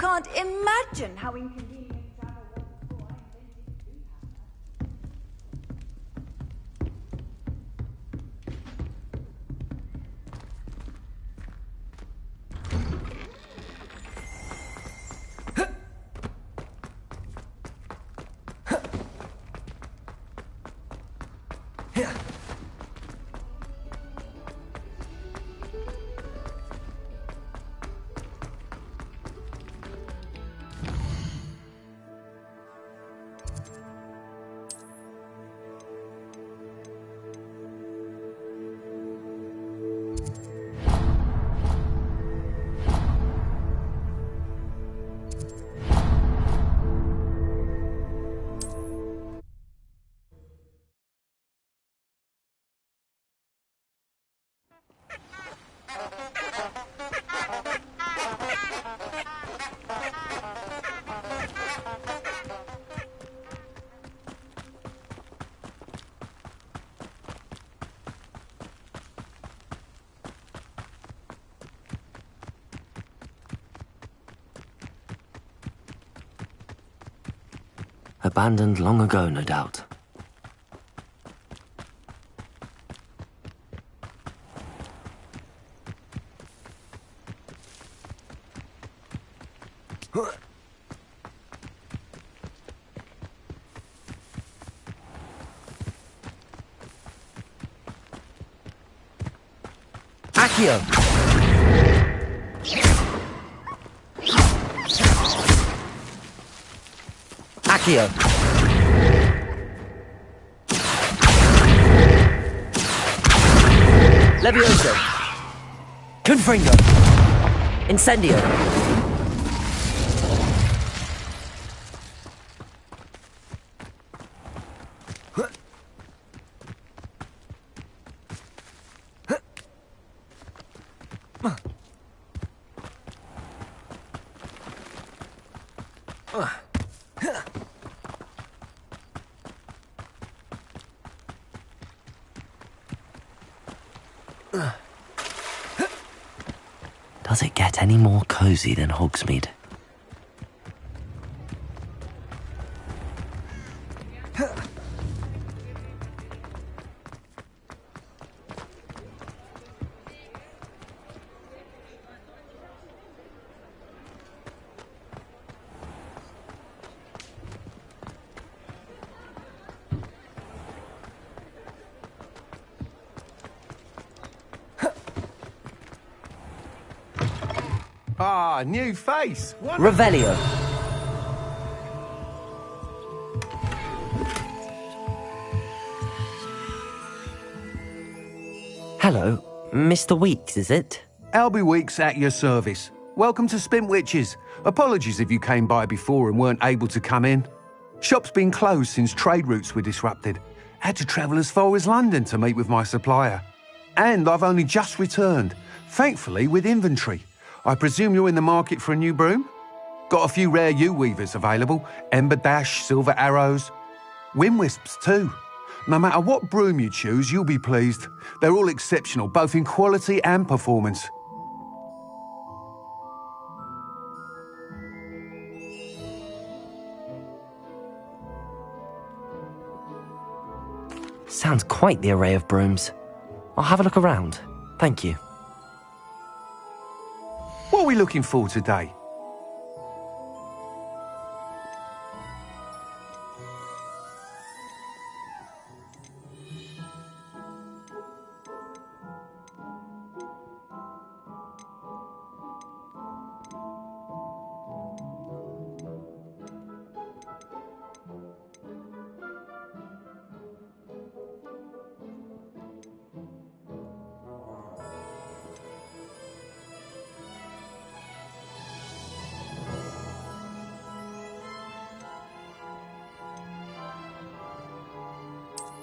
can't imagine how inconvenient travel was before I invented the blue Abandoned long ago, no doubt. Accio! Accio! Levioso! Confringo! Incendio! Does it get any more cozy than Hogsmeade? Ah, new face. Revelio. Hello, Mr. Weeks, is it? Albie Weeks at your service. Welcome to Spintwitches. Apologies if you came by before and weren't able to come in. Shop's been closed since trade routes were disrupted. Had to travel as far as London to meet with my supplier. And I've only just returned, thankfully with inventory. I presume you're in the market for a new broom? Got a few rare yew-weavers available. Ember Dash, Silver Arrows. Wind-wisps too. No matter what broom you choose, you'll be pleased. They're all exceptional, both in quality and performance. Sounds quite the array of brooms. I'll have a look around. Thank you. What are we looking for today?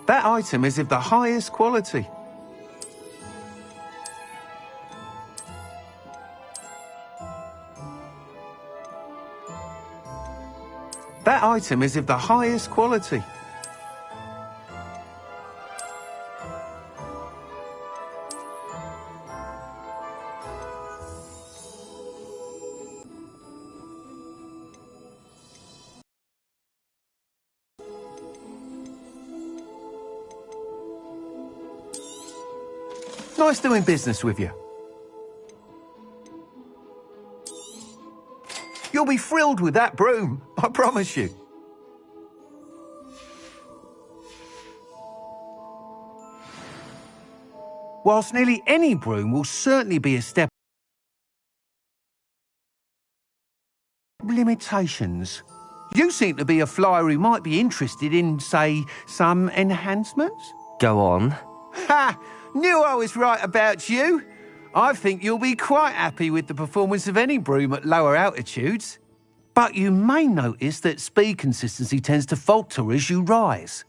That item is of the highest quality. That item is of the highest quality. Nice doing business with you. You'll be thrilled with that broom, I promise you. Whilst nearly any broom will certainly be a step... Limitations. You seem to be a flyer who might be interested in, say, some enhancements? Go on. Ha! Knew I was right about you. I think you'll be quite happy with the performance of any broom at lower altitudes. But you may notice that speed consistency tends to falter as you rise.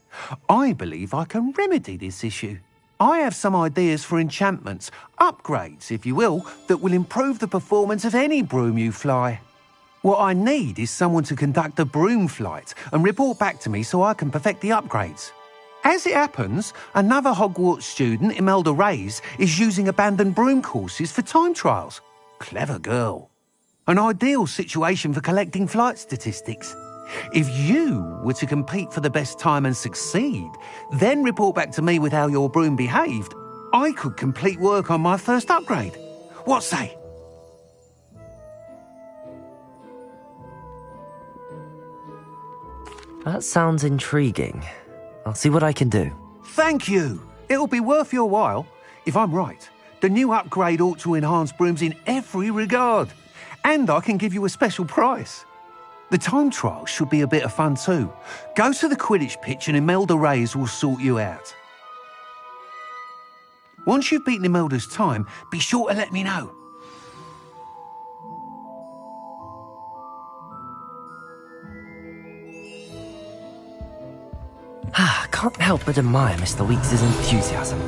I believe I can remedy this issue. I have some ideas for enchantments, upgrades, if you will, that will improve the performance of any broom you fly. What I need is someone to conduct a broom flight and report back to me so I can perfect the upgrades. As it happens, another Hogwarts student, Imelda Reyes, is using abandoned broom courses for time trials. Clever girl. An ideal situation for collecting flight statistics. If you were to compete for the best time and succeed, then report back to me with how your broom behaved, I could complete work on my first upgrade. What say? That sounds intriguing. I'll see what I can do. Thank you. It'll be worth your while. If I'm right, the new upgrade ought to enhance brooms in every regard. And I can give you a special price. The time trial should be a bit of fun too. Go to the Quidditch pitch and Imelda Reyes will sort you out. Once you've beaten Imelda's time, be sure to let me know. Can't help but admire Mr. Weeks' enthusiasm.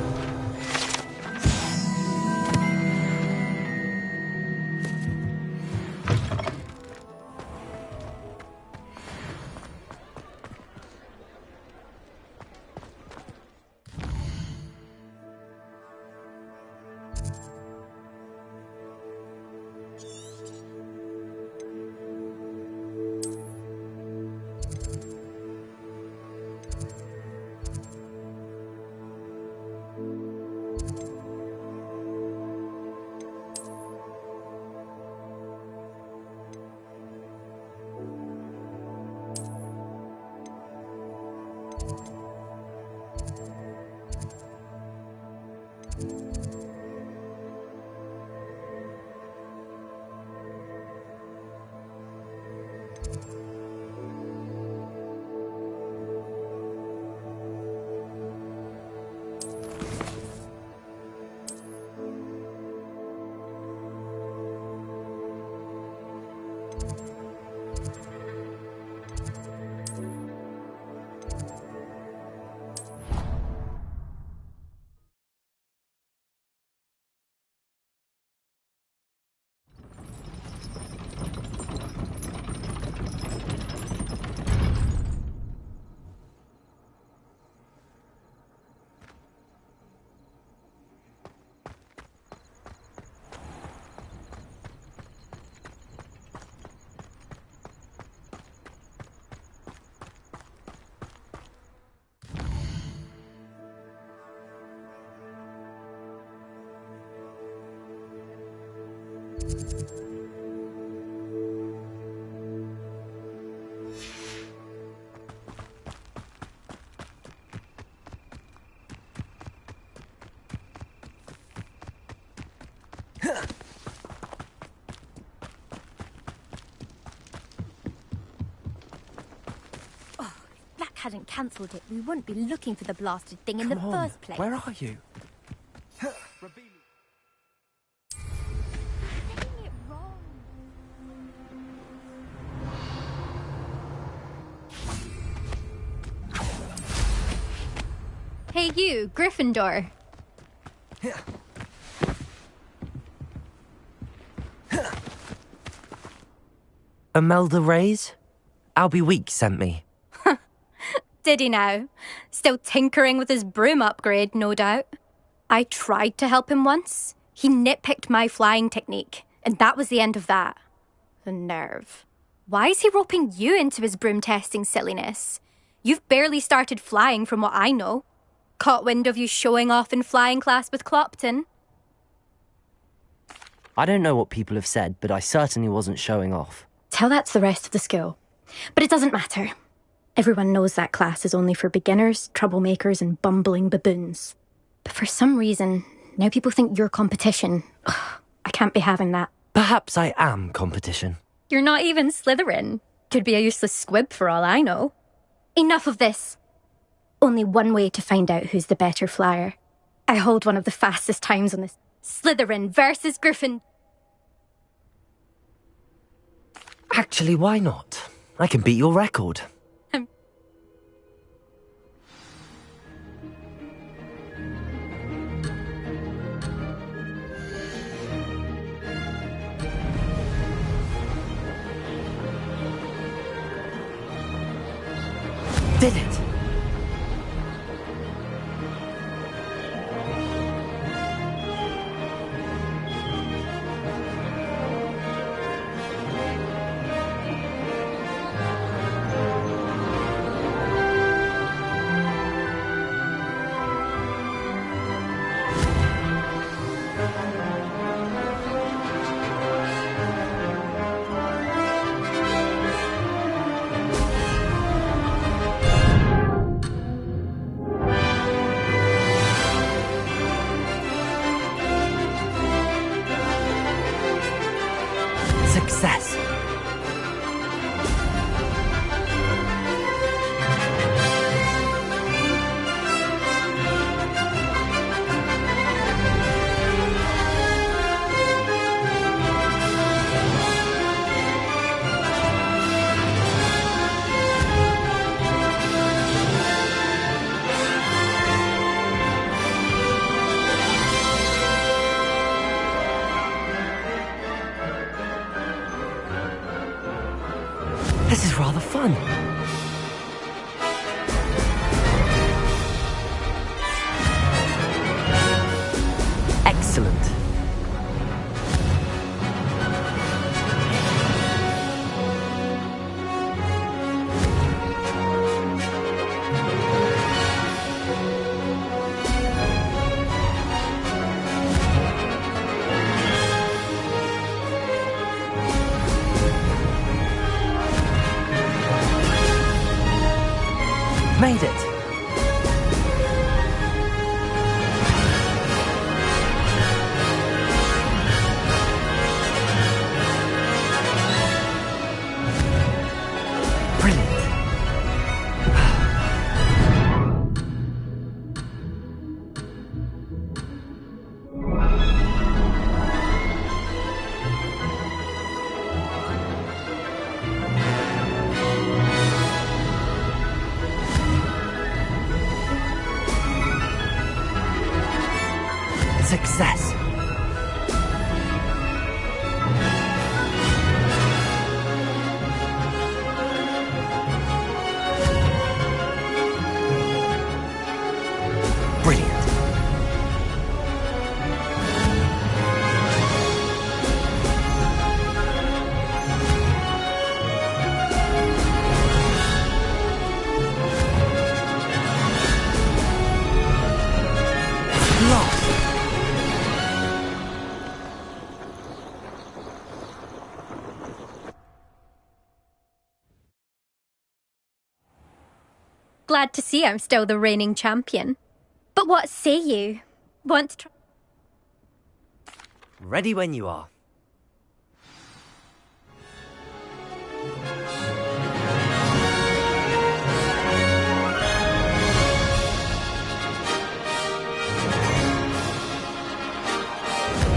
Hadn't cancelled it, we wouldn't be looking for the blasted thing in the first place. Where are you? Getting it wrong. Hey you, Gryffindor. Imelda Reyes? Albie Weeks sent me. Did he now? Still tinkering with his broom upgrade, no doubt. I tried to help him once. He nitpicked my flying technique, and that was the end of that. The nerve. Why is he roping you into his broom testing silliness? You've barely started flying from what I know. Caught wind of you showing off in flying class with Clopton. I don't know what people have said, but I certainly wasn't showing off. Tell that to the rest of the school. But it doesn't matter. Everyone knows that class is only for beginners, troublemakers, and bumbling baboons. But for some reason, now people think you're competition. Ugh, I can't be having that. Perhaps I am competition. You're not even Slytherin. Could be a useless squib for all I know. Enough of this. Only one way to find out who's the better flyer. I hold one of the fastest times on this. Slytherin versus Gryffindor. Actually, why not? I can beat your record. Did it! Success. This is rather fun. Excellent. Made it. Brilliant. Success. Brilliant. Lost. Glad to see I'm still the reigning champion. But what say you? Want to try? Ready when you are.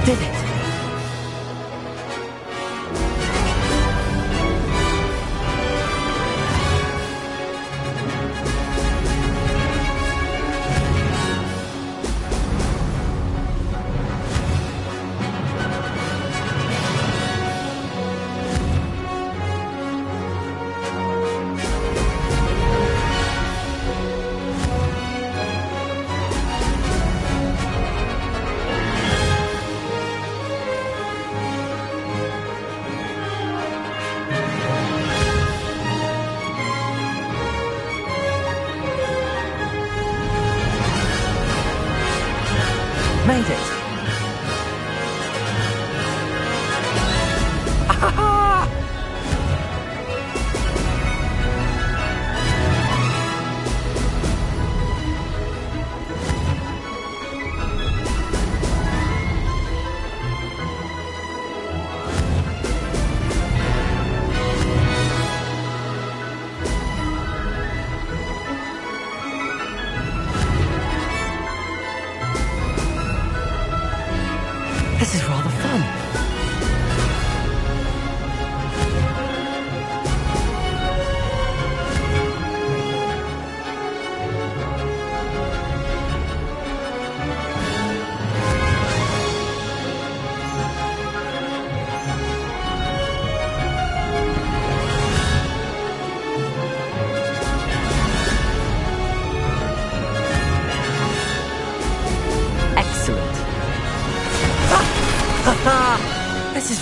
Did it! Made it!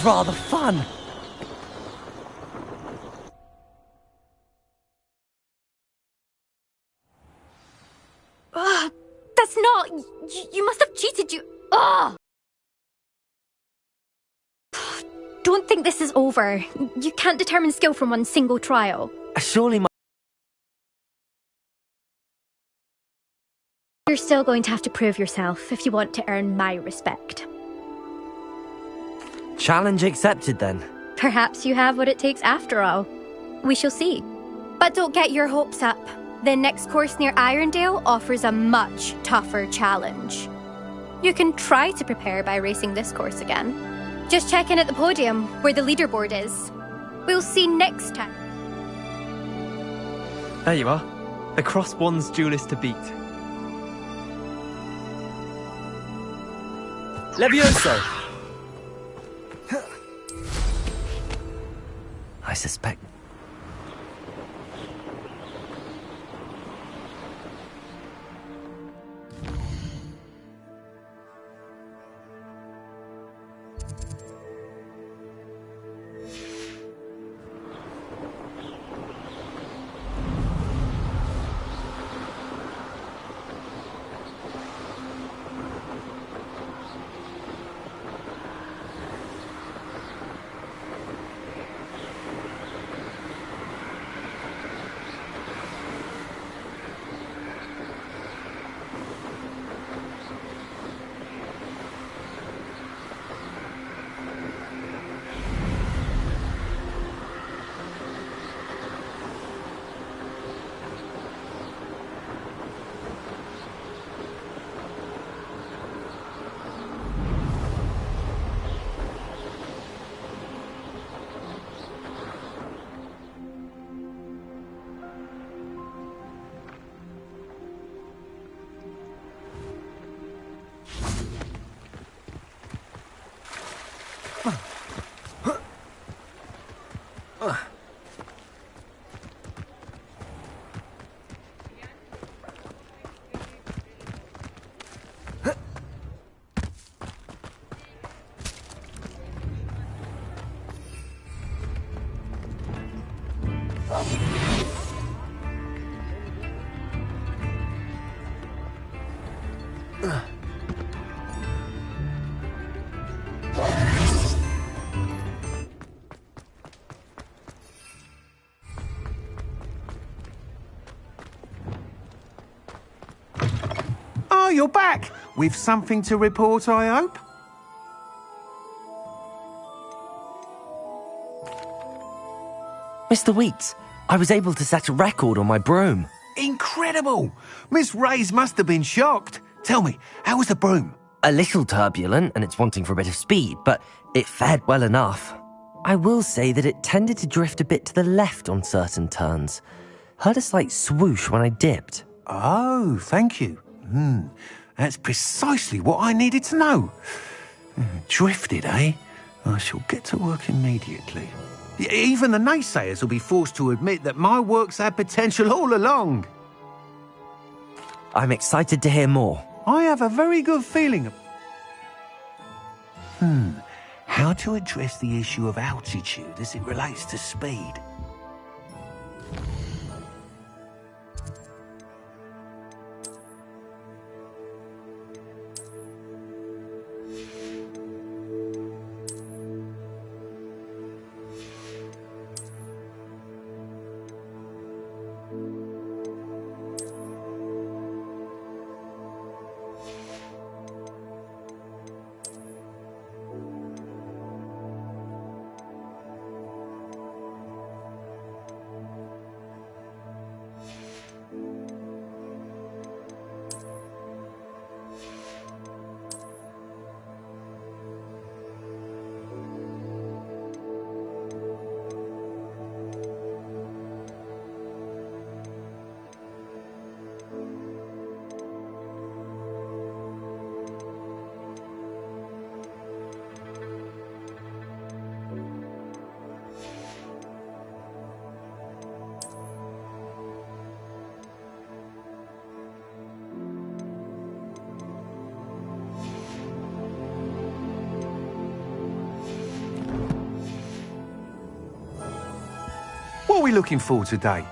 was rather fun. Ugh, that's not... You must have cheated, you... Ugh! Don't think this is over. You can't determine skill from one single trial. Surely my... You're still going to have to prove yourself if you want to earn my respect. Challenge accepted, then. Perhaps you have what it takes after all. We shall see. But don't get your hopes up. The next course near Irondale offers a much tougher challenge. You can try to prepare by racing this course again. Just check in at the podium, where the leaderboard is. We'll see next time. There you are. The Cross Wands duelist to beat. Levioso! I suspect... Oh, you're back! With something to report, I hope? Mr. Weeks, I was able to set a record on my broom. Incredible! Miss Reyes must have been shocked. Tell me, how was the broom? A little turbulent, and it's wanting for a bit of speed, but it fared well enough. I will say that it tended to drift a bit to the left on certain turns. Heard a slight swoosh when I dipped. Oh, thank you. That's precisely what I needed to know. Drifted, eh? I shall get to work immediately. Even the naysayers will be forced to admit that my work's had potential all along. I'm excited to hear more. I have a very good feeling. How to address the issue of altitude as it relates to speed? we looking for today?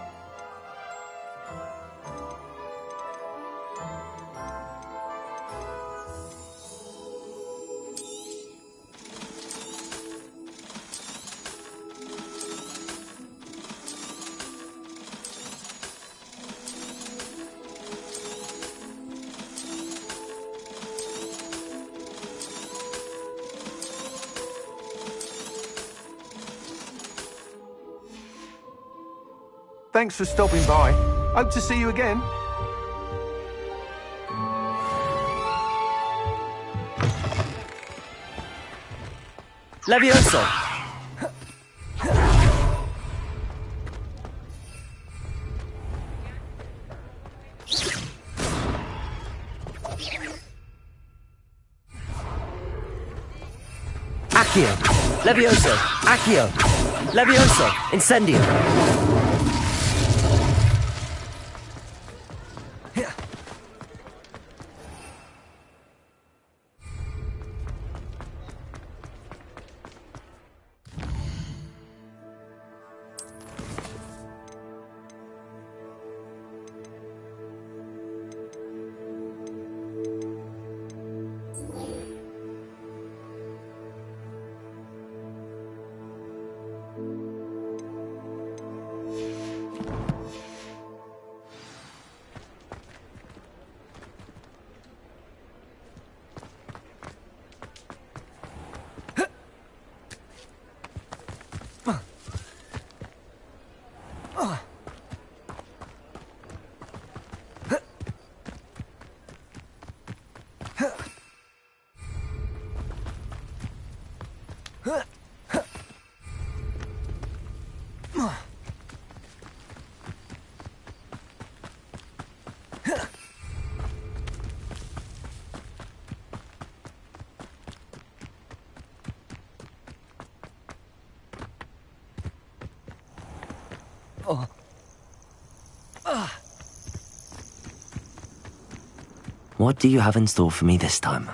Thanks for stopping by. Hope to see you again. Levioso! Accio! Levioso! Accio! Levioso! Incendio! What do you have in store for me this time?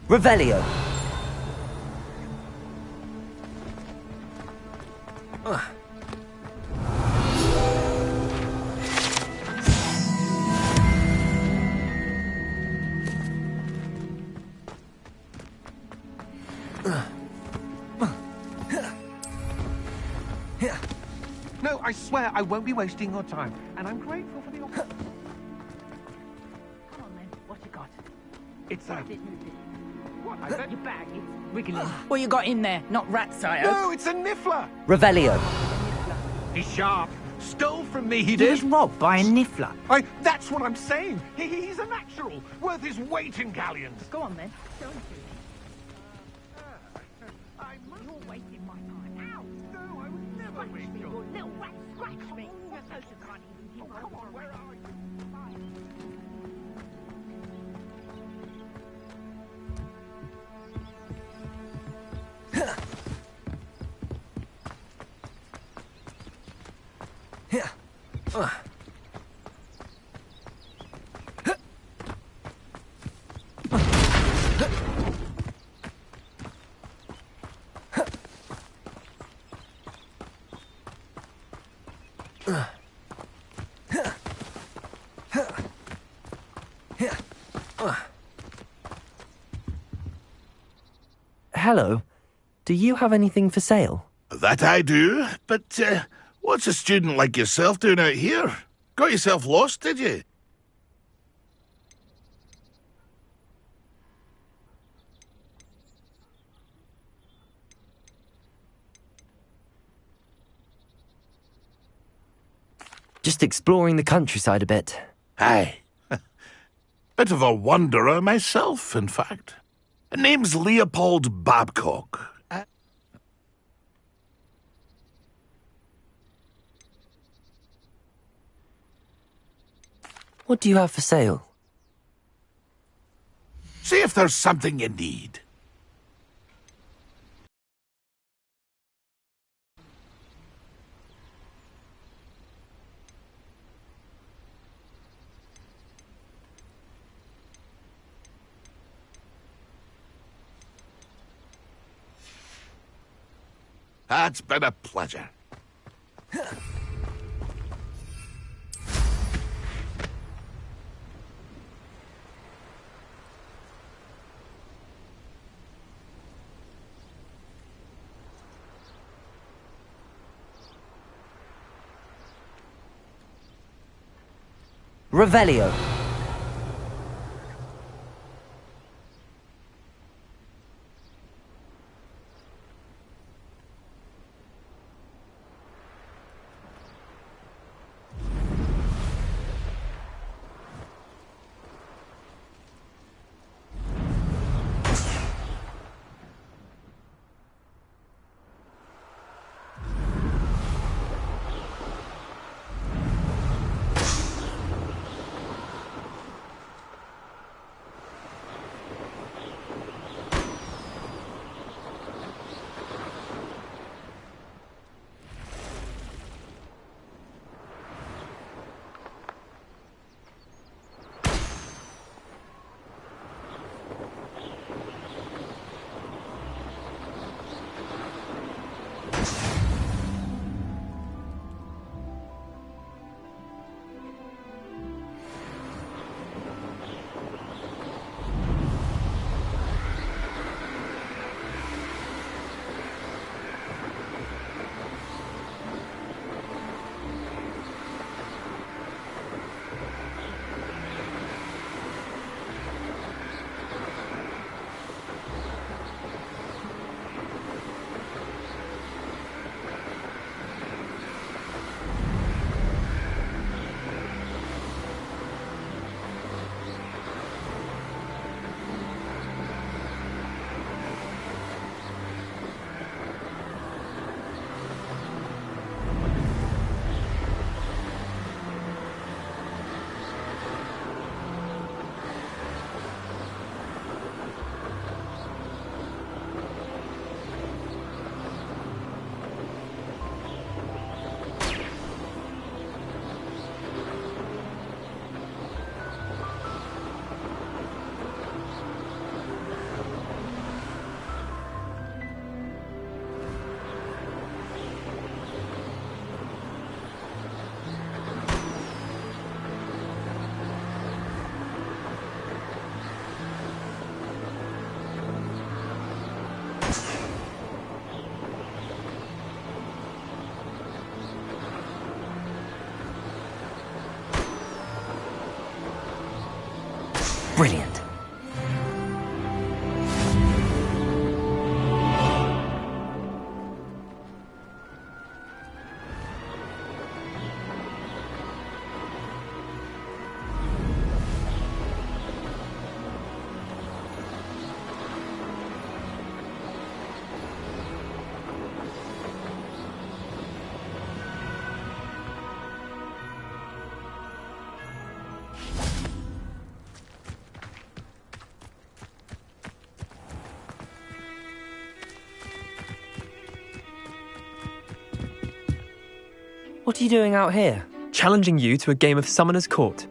Revelio. No, I swear I won't be wasting your time, and I'm grateful for the opportunity. Come on then, what you got? It's a... What? I bet... Your bag, it's wiggling. What you got in there? Not rat sire. No, it's a niffler! Revelio. He's sharp. Stole from me, he He did. was robbed by a niffler. That's what I'm saying. He's a natural, worth his weight in galleons. Go on then, show it to me. You're wasting my time. Ow! No, I would never Scratch waste me, your... you little rat, scratch me. Your social can't even keep up. Come on, where are you? Hello. Do you have anything for sale? That I do, but what's a student like yourself doing out here? Got yourself lost, did you? Just exploring the countryside a bit. Aye. Bit of a wanderer myself, in fact. Name's Leopold Babcock. What do you have for sale? See if there's something you need. It's been a pleasure. Revelio. Brilliant. What are you doing out here? Challenging you to a game of Summoner's Court.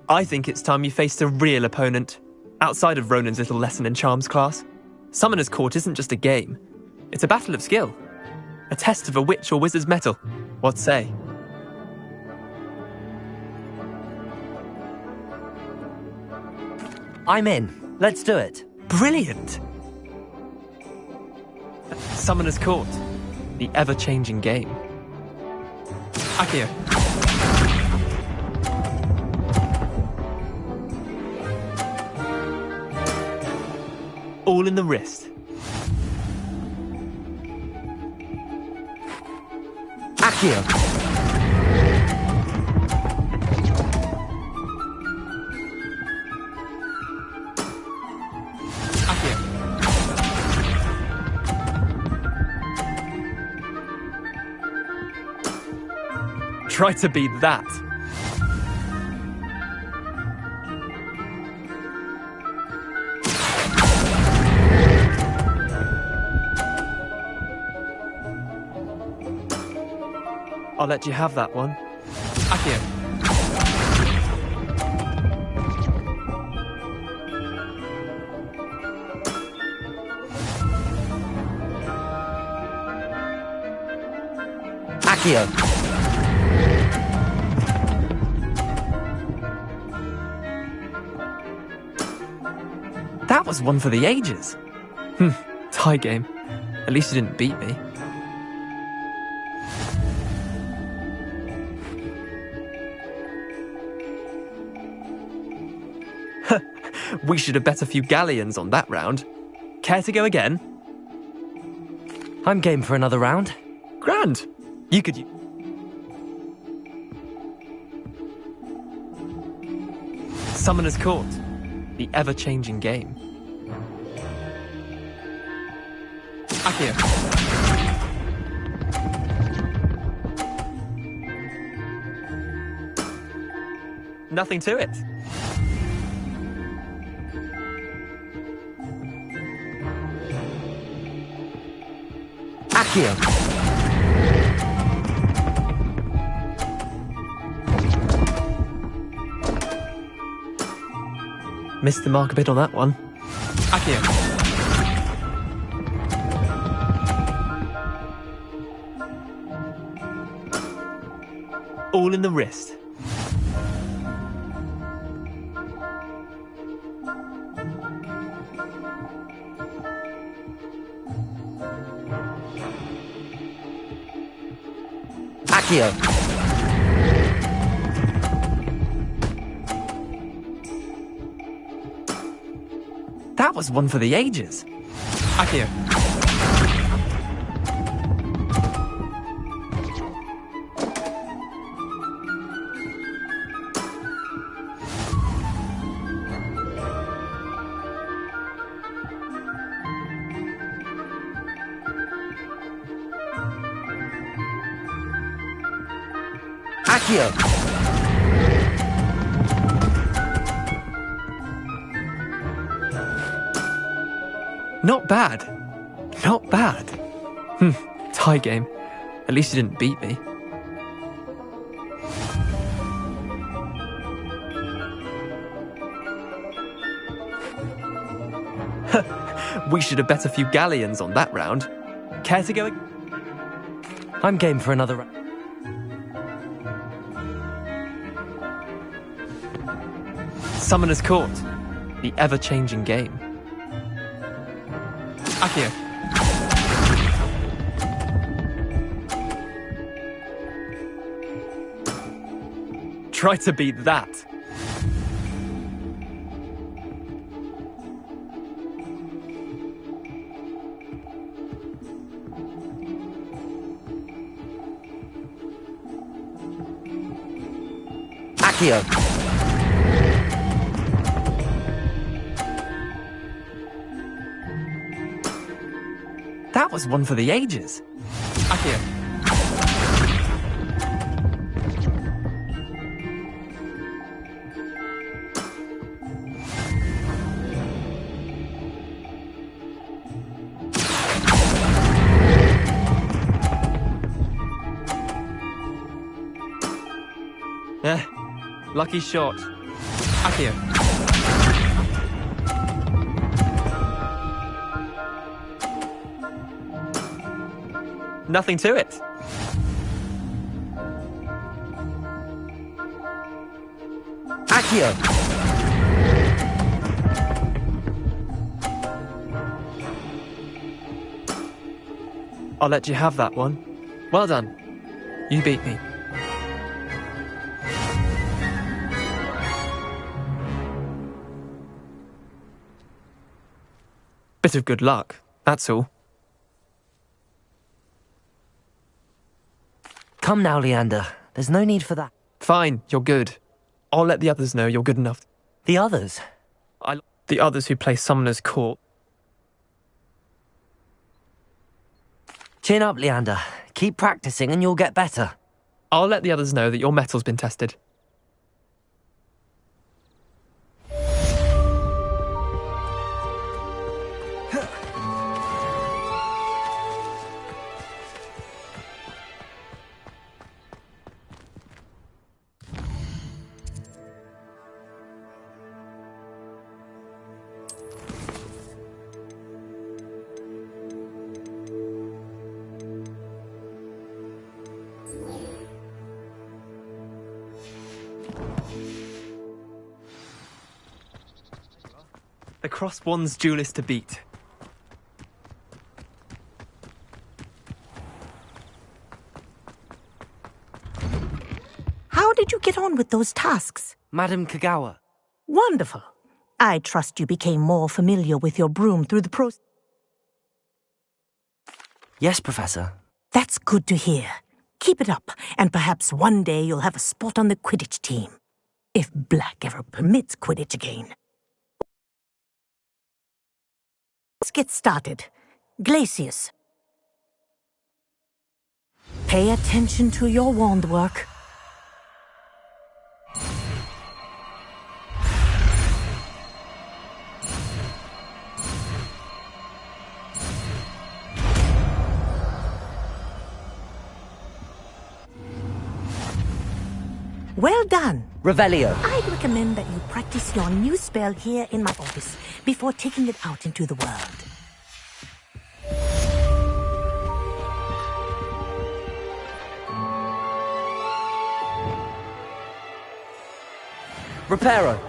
I think it's time you faced a real opponent, outside of Ronan's little lesson in charms class. Summoner's Court isn't just a game. It's a battle of skill. A test of a witch or wizard's mettle. What say? I'm in. Let's do it. Brilliant! Summoner's Court. The ever-changing game. Accio. All in the wrist. Accio. Accio. Try to beat that. I'll let you have that one. Accio. Accio. That was one for the ages. Tie game. At least you didn't beat me. We should have bet a few galleons on that round. Care to go again? I'm game for another round. Grand. You could... Summoner's Court. The ever-changing game. Accio. Nothing to it. Accio. Missed the mark a bit on that one. Accio. All in the wrist. Accio. That was one for the ages. Accio. Accio. Not bad. Not bad. Tie game. At least you didn't beat me. We should have bet a few galleons on that round. Care to go? I'm game for another round. Summoner's Court. The ever-changing game. Accio. Try to beat that. Accio. That was one for the ages. Accio. Lucky shot. Accio. Nothing to it. Accio. I'll let you have that one. Well done. You beat me. Bit of good luck, that's all. Come now, Leander. There's no need for that. Fine, you're good. I'll let the others know you're good enough. The others? The others who play Summoner's Court. Chin up, Leander. Keep practicing and you'll get better. I'll let the others know that your metal's been tested. The Crosswands duelist to beat. How did you get on with those tasks? Madam Kagawa. Wonderful. I trust you became more familiar with your broom through the process. Yes, Professor. That's good to hear. Keep it up, and perhaps one day you'll have a spot on the Quidditch team. If Black ever permits Quidditch again. Let's get started. Glacius. Pay attention to your wand work. Well done. Revelio. I'd recommend that you practice your new spell here in my office before taking it out into the world. Reparo.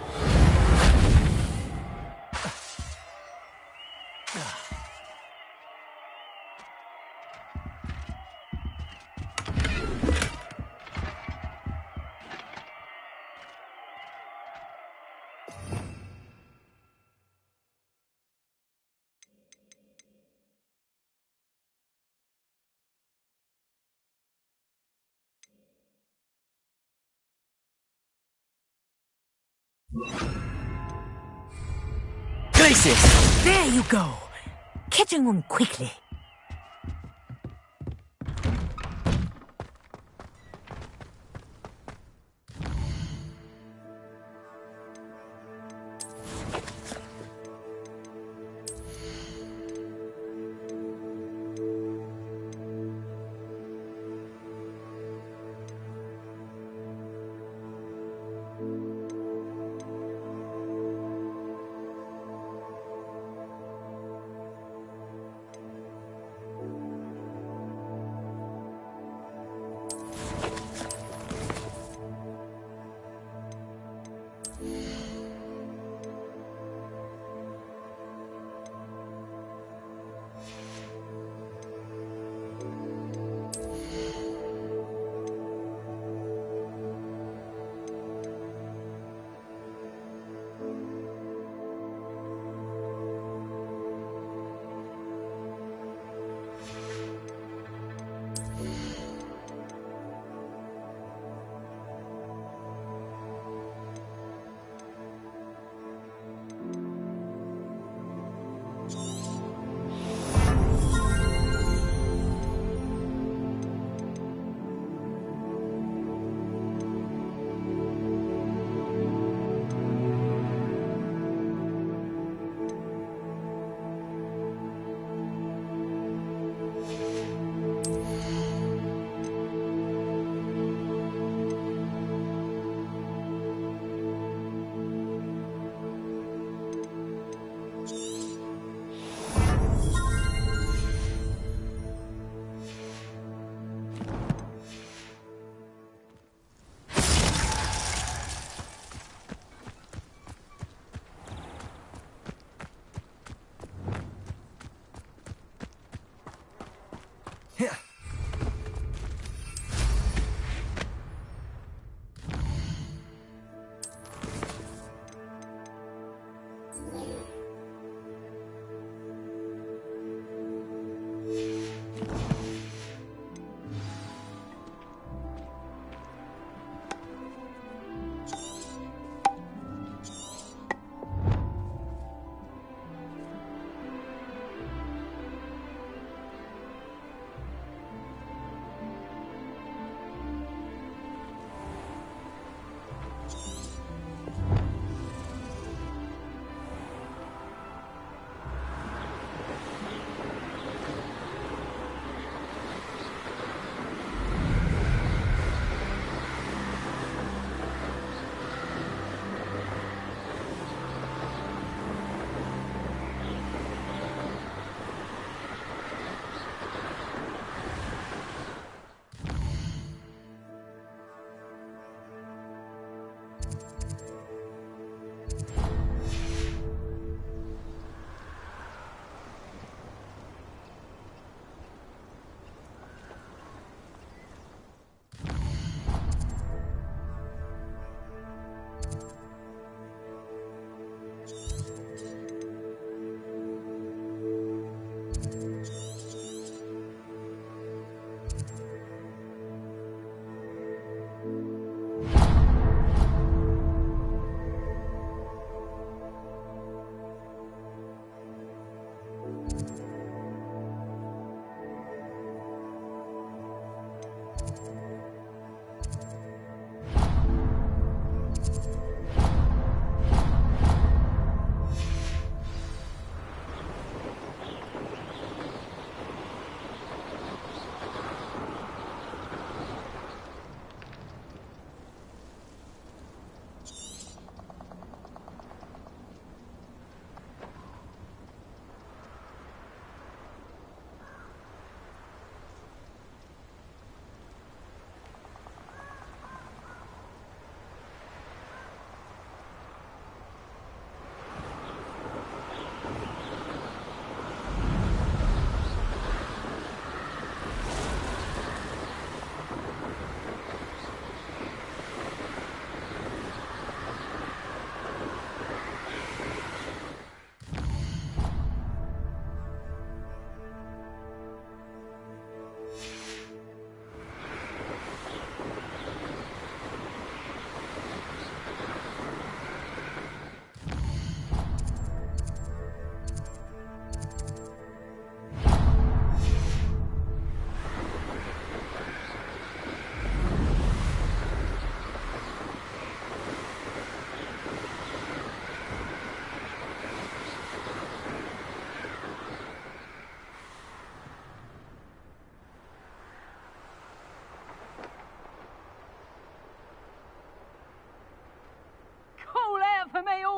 Glacius. There you go. Catching on quickly.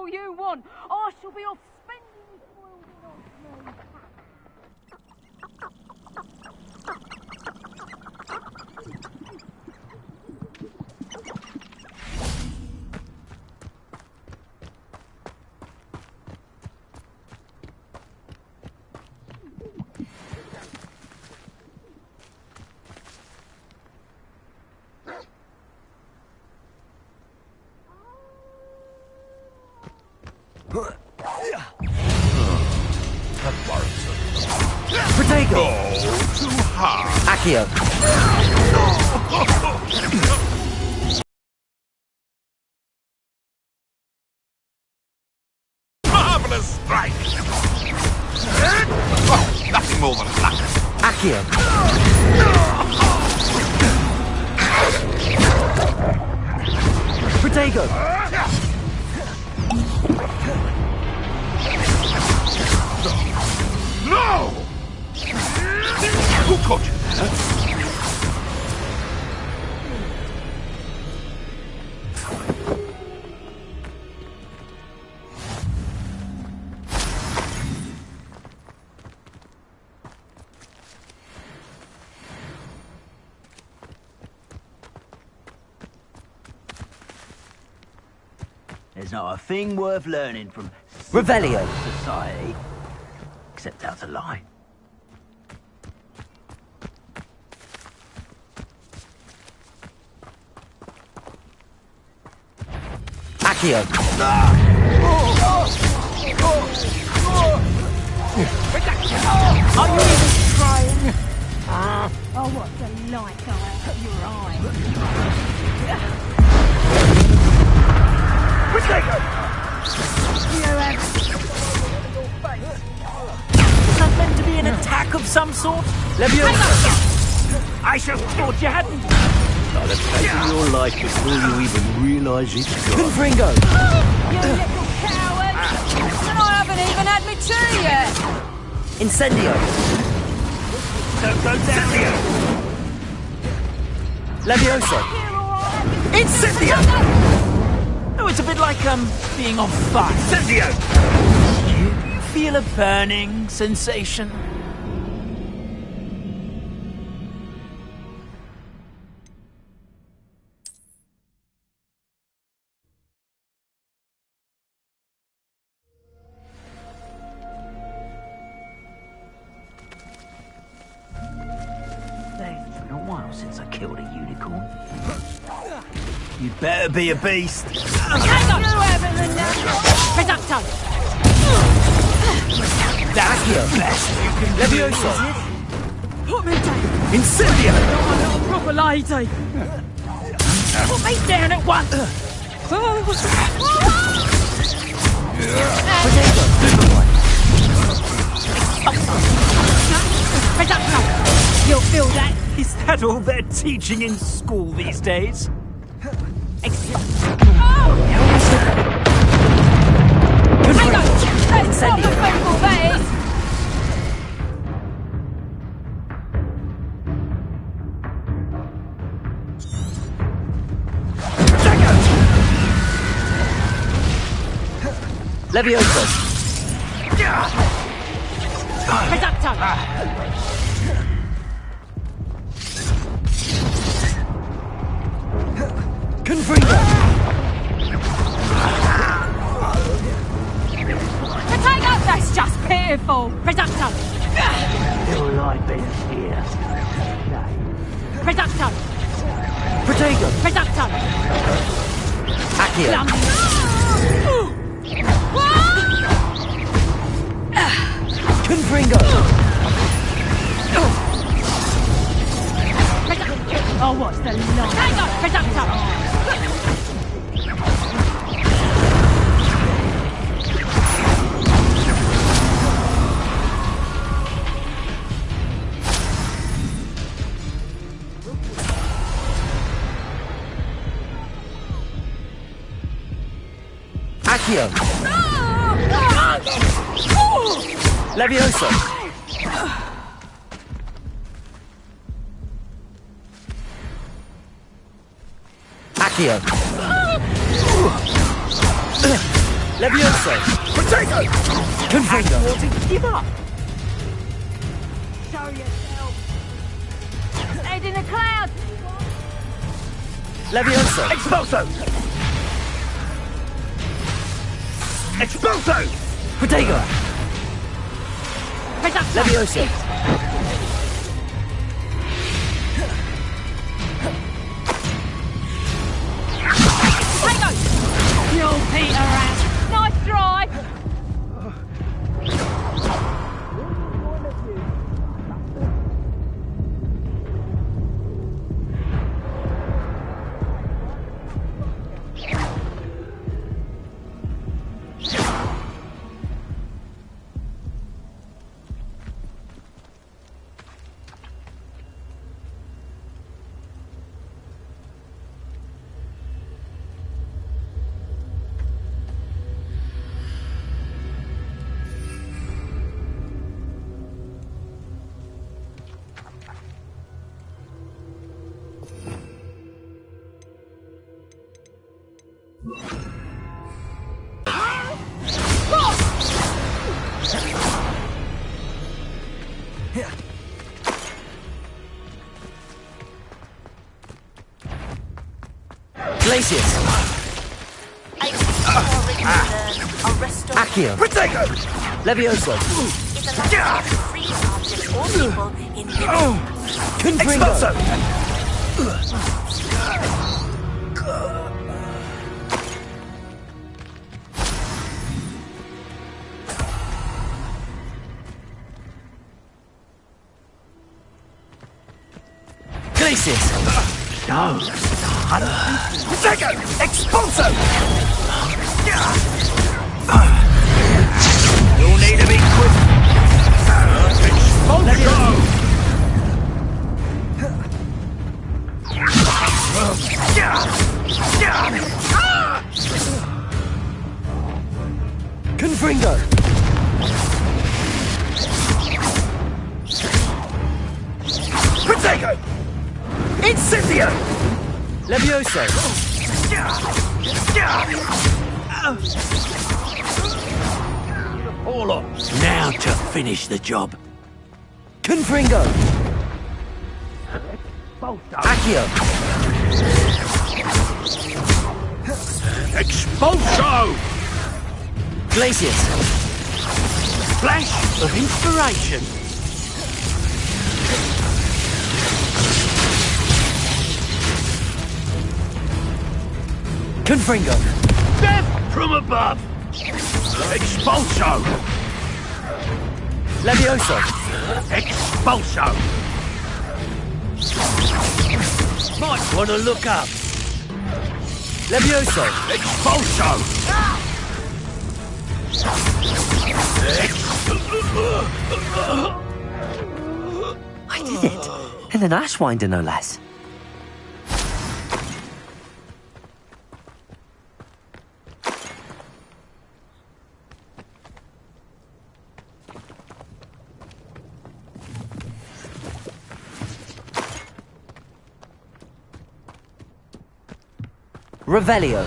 all you want. I shall be off spending spoils on me. Protego! Oh, too hard. Accio! Marvelous strike! Oh, nothing more than luck. Accio! Protego! No! Who caught you? There's not a thing worth learning from Revelio. society, except how to lie. Accio! Are you even trying? Oh, what delight I'll put your eye. Is that meant to be an attack of some sort? Leviosa! I should have thought you hadn't. I'll have taken your life before you even realise it's gone. Confringo! You little coward! And I haven't even had my tea yet! Incendio! Don't go down here. Leviosa! Incendio! Oh, it's a bit like, being on fire. Incendio! You feel a burning sensation? It's been a while since I killed a unicorn. You'd better be a beast. Hang on! Reducto! That's the best you can do. Leviosa! Put me down! Incendio! I'm not a proper lady! Put me down at once! Reducto! You'll feel that! Is that all they're teaching in school these days? Hang on! That's not the focal base! Leviosa! Reducto! Confringo! Potato! That's just pitiful! Reducto! Will I be here? Reducto! Protego! Reducto! Accio! Confringo! Oh, what's the line? Hang on! Reducto! Accio! Leviosa! Accio! Levioso! Potato! Confringo! Give up! Show yourself. Head in the clouds. Levioso! Expulso! Expulso! Protego! Levioso! You'll Peter Rat. Nice try. Glacius! Accio! Potato! Levioso! Confringo! Expulso! Glacius! No! Potato! Expulso! You'll need to be quick! Expulso! Confringo! Potato! Incendio! Levioso! All up. Now to finish the job. Confringo! Accio! Expulso! Glacius! Flash of inspiration. Confringo! Death from above. Expulso! Levioso! Expulso! Might want to look up. Levioso! Expulso! I did it. And an Ashwinder, no less. Revelio.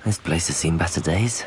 This place has seen better days.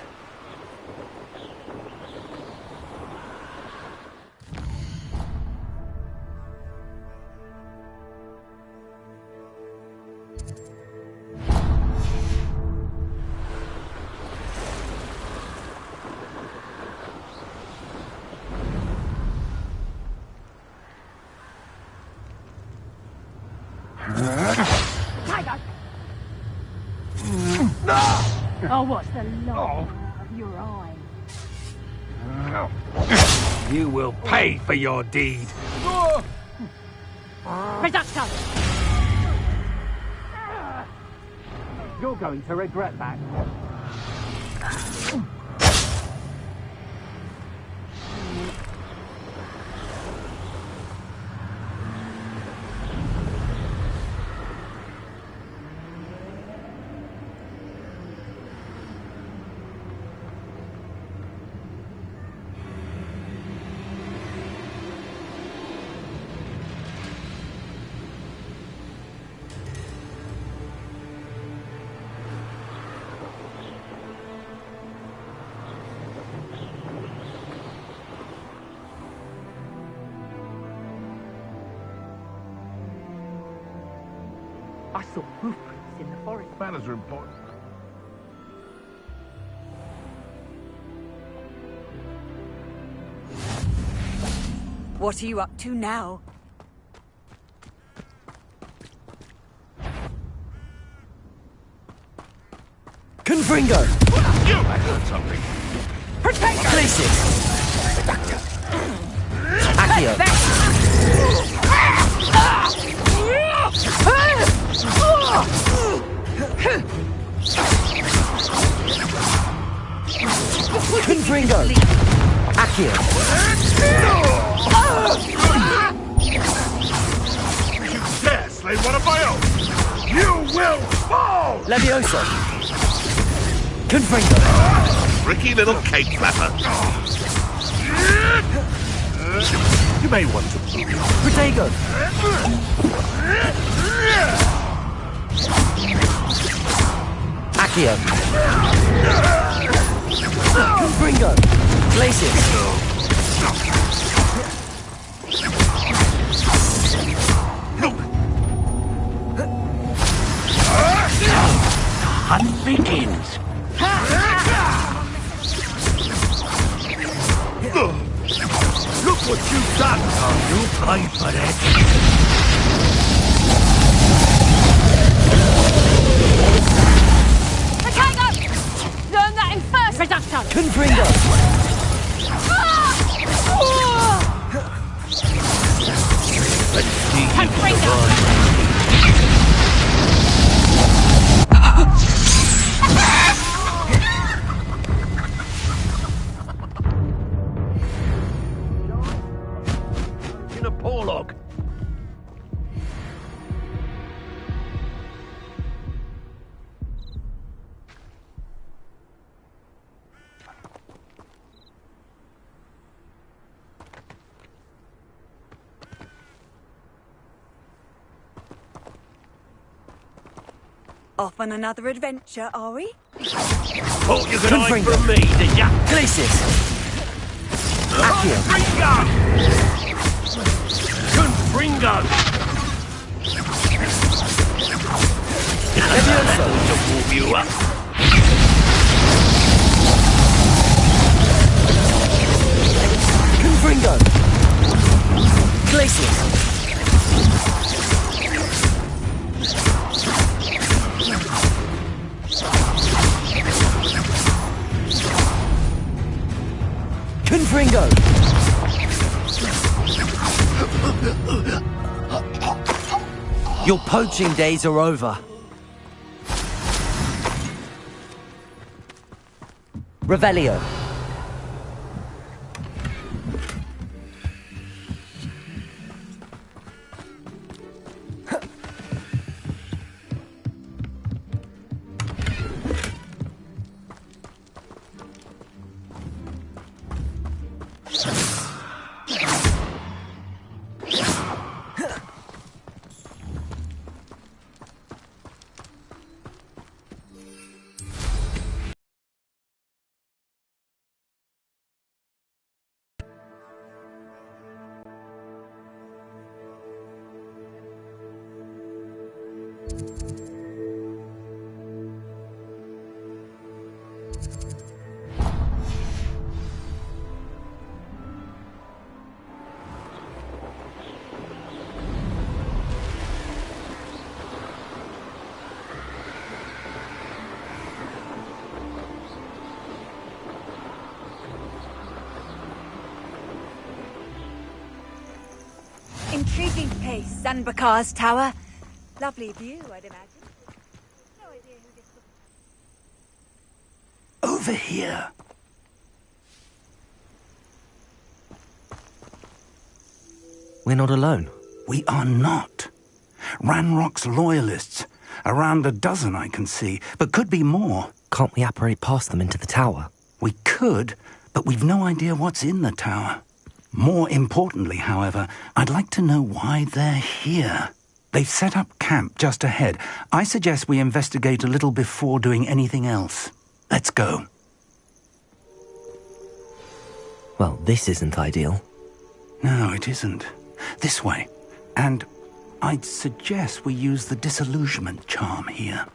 Oh, what's the law? your eye. You will pay for your deed. Reduction! You're going to regret that. I saw hoofprints in the forest. Manners are important. What are you up to now? Confringo! You! I heard something. Place it! Accio! Confringo! Accio! You dare slay one of my own! You will fall! Levioso! Confringo! Tricky little cake flapper. You may want to move. Protego! Accio! Confringo! Place it! Hunt begins. Look what you've done. You'll pay for that. Potato! Learn that in first reduction! Confringo! In a Porlogue. Off on another adventure, are we? Thought you could hide from me, did ya? Glacius! Accio! Confringo! Levioso! To warm you up. Confringo! Glacius! Confringo! Your poaching days are over. Revelio. Intriguing place, Sunbakar's tower. Lovely view, I'd imagine. No idea who this looks. Over here. We're not alone. We are not. Ranrock's loyalists. Around a dozen I can see, but could be more. Can't we apparate past them into the tower? We could, but we've no idea what's in the tower. More importantly, however, I'd like to know why they're here. They've set up camp just ahead. I suggest we investigate a little before doing anything else. Let's go. Well, this isn't ideal. No, it isn't. This way. And I'd suggest we use the disillusionment charm here.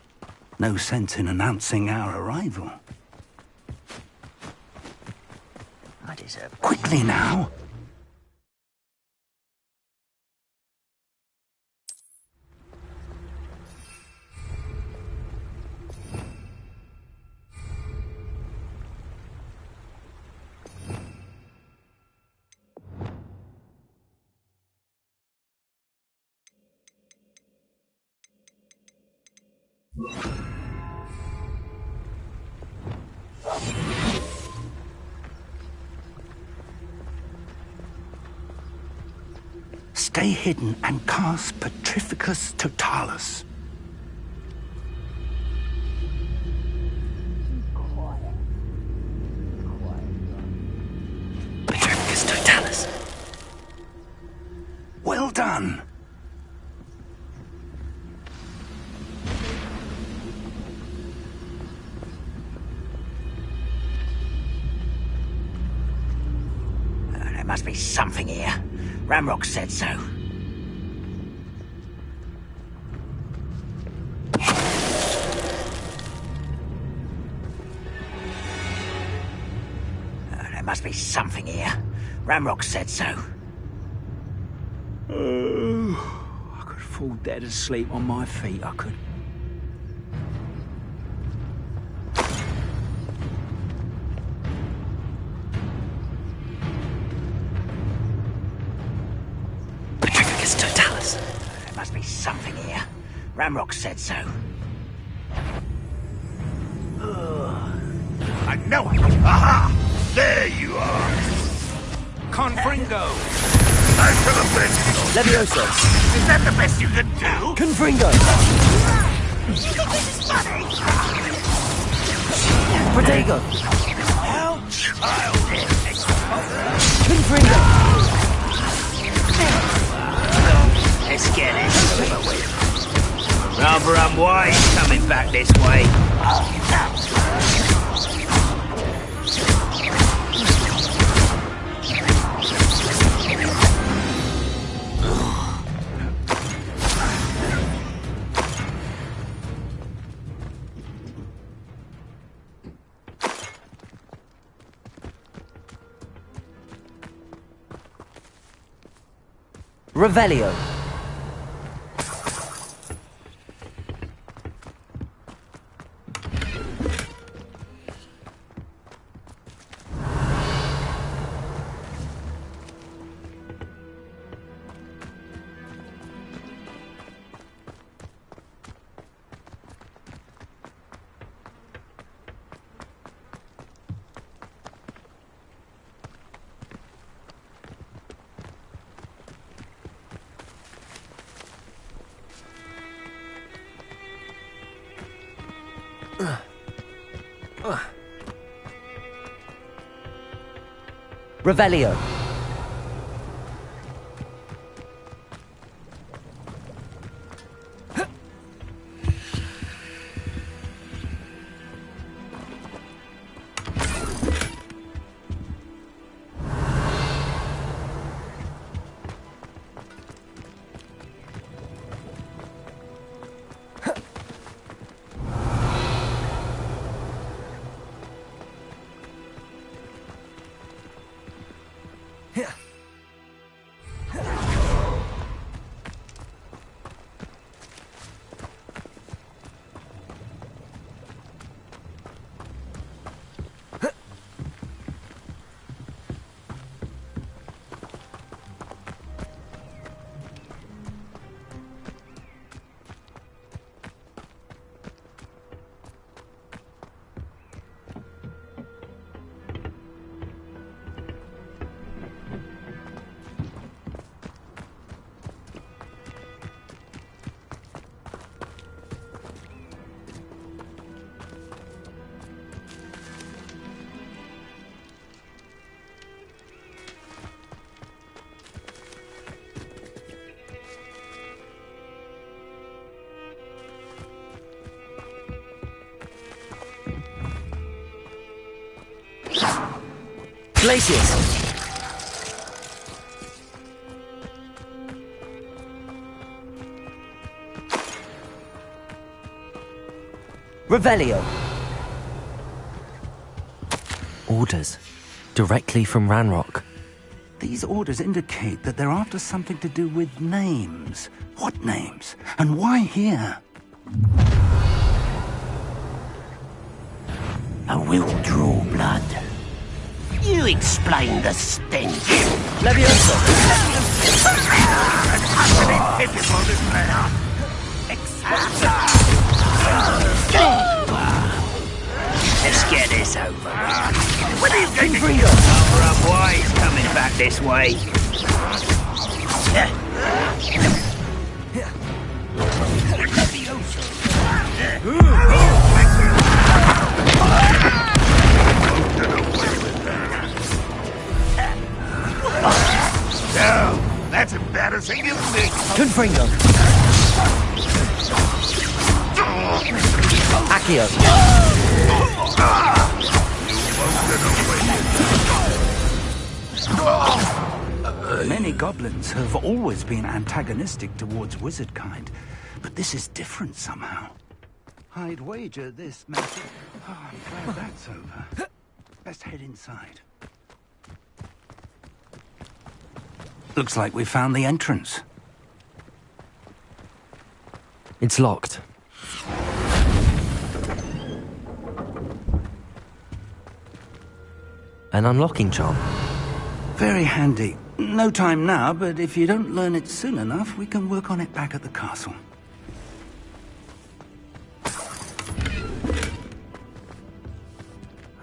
No sense in announcing our arrival. I deserve... Quickly now! Stay hidden and cast Petrificus Totalis. Petrificus Totalis. Well done. There must be something here. Ramrock said so. There must be something here. Ramrock said so. I could fall dead asleep on my feet, I could. Totalis. There must be something here. Ramrock said so. I know it! Aha! There you are! Confringo! Time for the best! Levioso. Is that the best you can do? Confringo. You think this is funny? Protego. How childish! Confringo. Let's get it over with. Rather unwise coming back this way. Revelio. Revelio. Glacius! Revelio! Orders. Directly from Ranrock. These orders indicate that they're after something to do with names. What names? And why here? I will draw blood. You explain the stench. Levioso! Let's get this over. What are you going to do? Cover-up wise coming back this way. No, that's embarrassing, isn't it? Confringo! Accio! Many goblins have always been antagonistic towards wizard kind, but this is different somehow. I'd wager this matter. Oh, I'm glad that's over. Let's head inside. Looks like we found the entrance. It's locked. An unlocking charm. Very handy. No time now, but if you don't learn it soon enough, we can work on it back at the castle.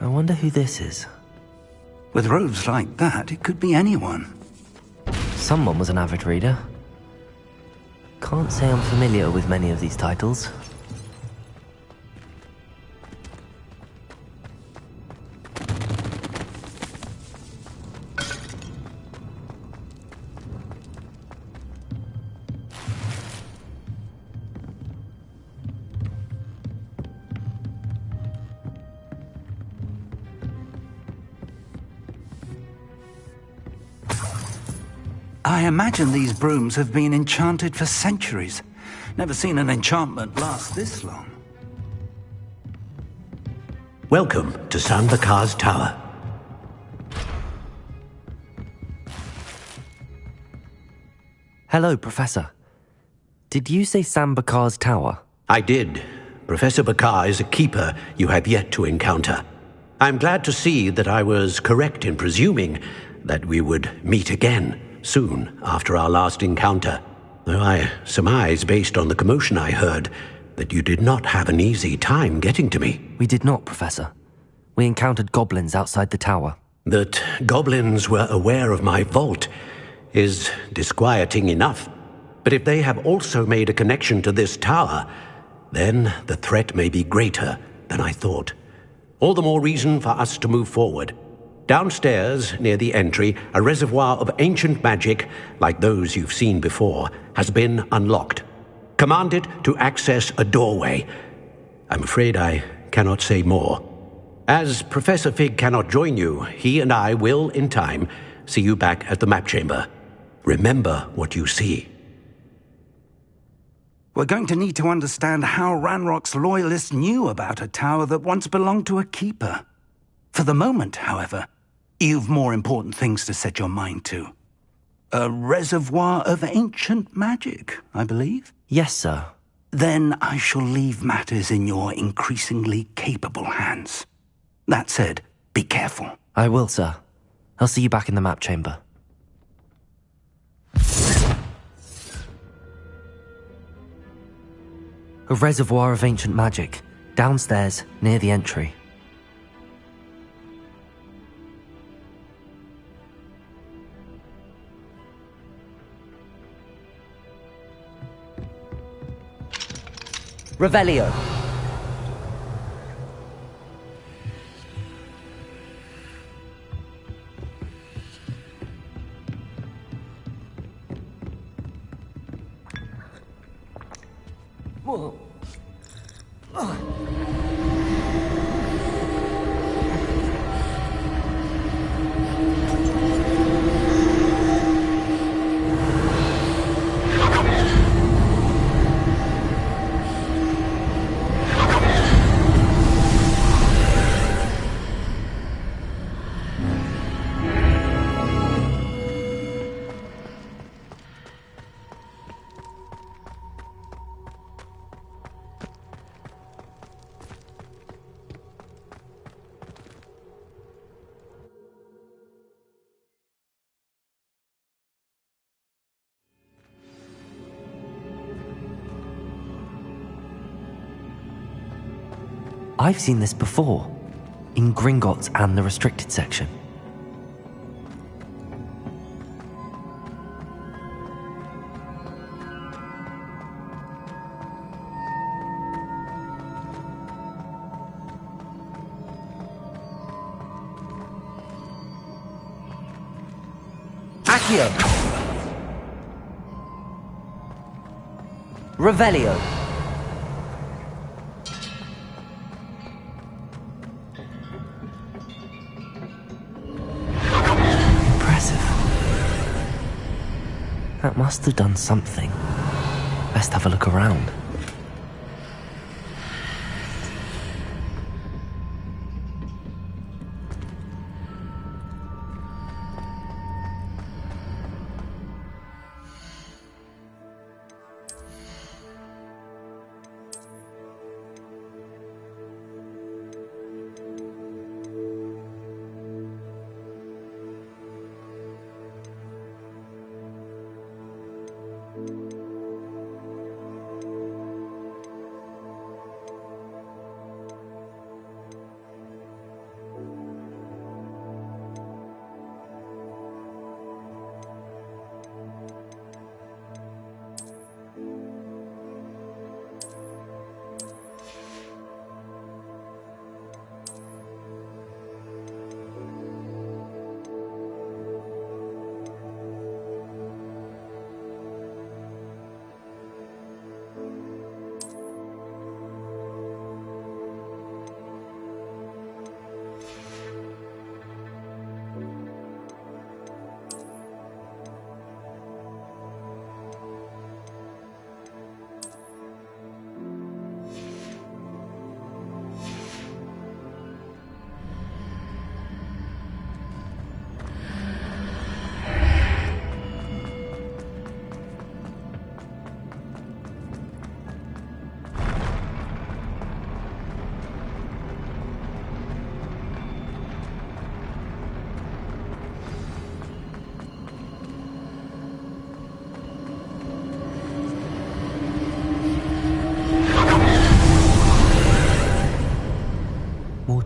I wonder who this is. With robes like that, it could be anyone. Someone was an avid reader. Can't say I'm familiar with many of these titles. I imagine these brooms have been enchanted for centuries. Never seen an enchantment last this long. Welcome to Sanbakar's Tower. Hello, Professor. Did you say Sambakar's Tower? I did. Professor Bakar is a keeper you have yet to encounter. I'm glad to see that I was correct in presuming that we would meet again soon after our last encounter, though I surmise, based on the commotion I heard, that you did not have an easy time getting to me. We did not, Professor. We encountered goblins outside the tower. That goblins were aware of my vault is disquieting enough, but if they have also made a connection to this tower, then the threat may be greater than I thought. All the more reason for us to move forward. Downstairs, near the entry, a reservoir of ancient magic, like those you've seen before, has been unlocked. Command it to access a doorway. I'm afraid I cannot say more. As Professor Fig cannot join you, he and I will, in time, see you back at the map chamber. Remember what you see. We're going to need to understand how Ranrock's loyalists knew about a tower that once belonged to a keeper. For the moment, however, you've more important things to set your mind to. A reservoir of ancient magic, I believe? Yes, sir. Then I shall leave matters in your increasingly capable hands. That said, be careful. I will, sir. I'll see you back in the map chamber. A reservoir of ancient magic, downstairs, near the entry. Revelio. Whoa. I've seen this before, in Gringotts and the restricted section. Accio! Revelio! Impressive. That must have done something. Best have a look around.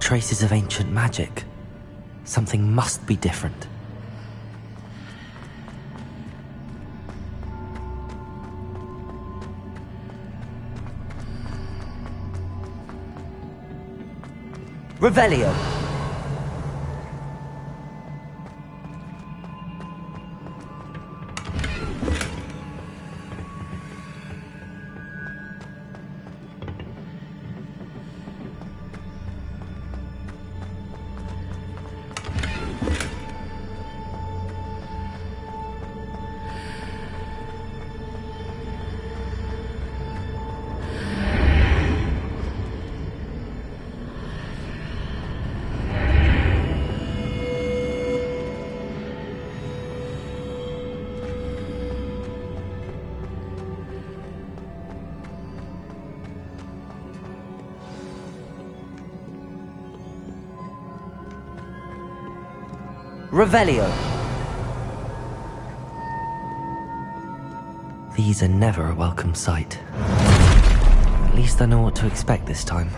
Traces of ancient magic. Something must be different. Revelio. Revelio. These are never a welcome sight. At least I know what to expect this time.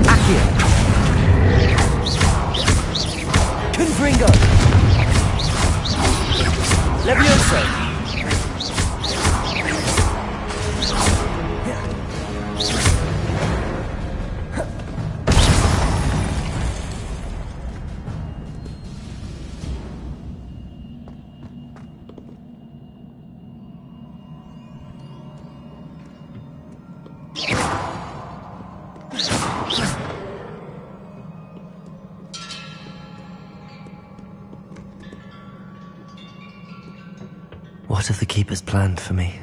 Accio. Confringo. Levioso. What have the Keepers planned for me?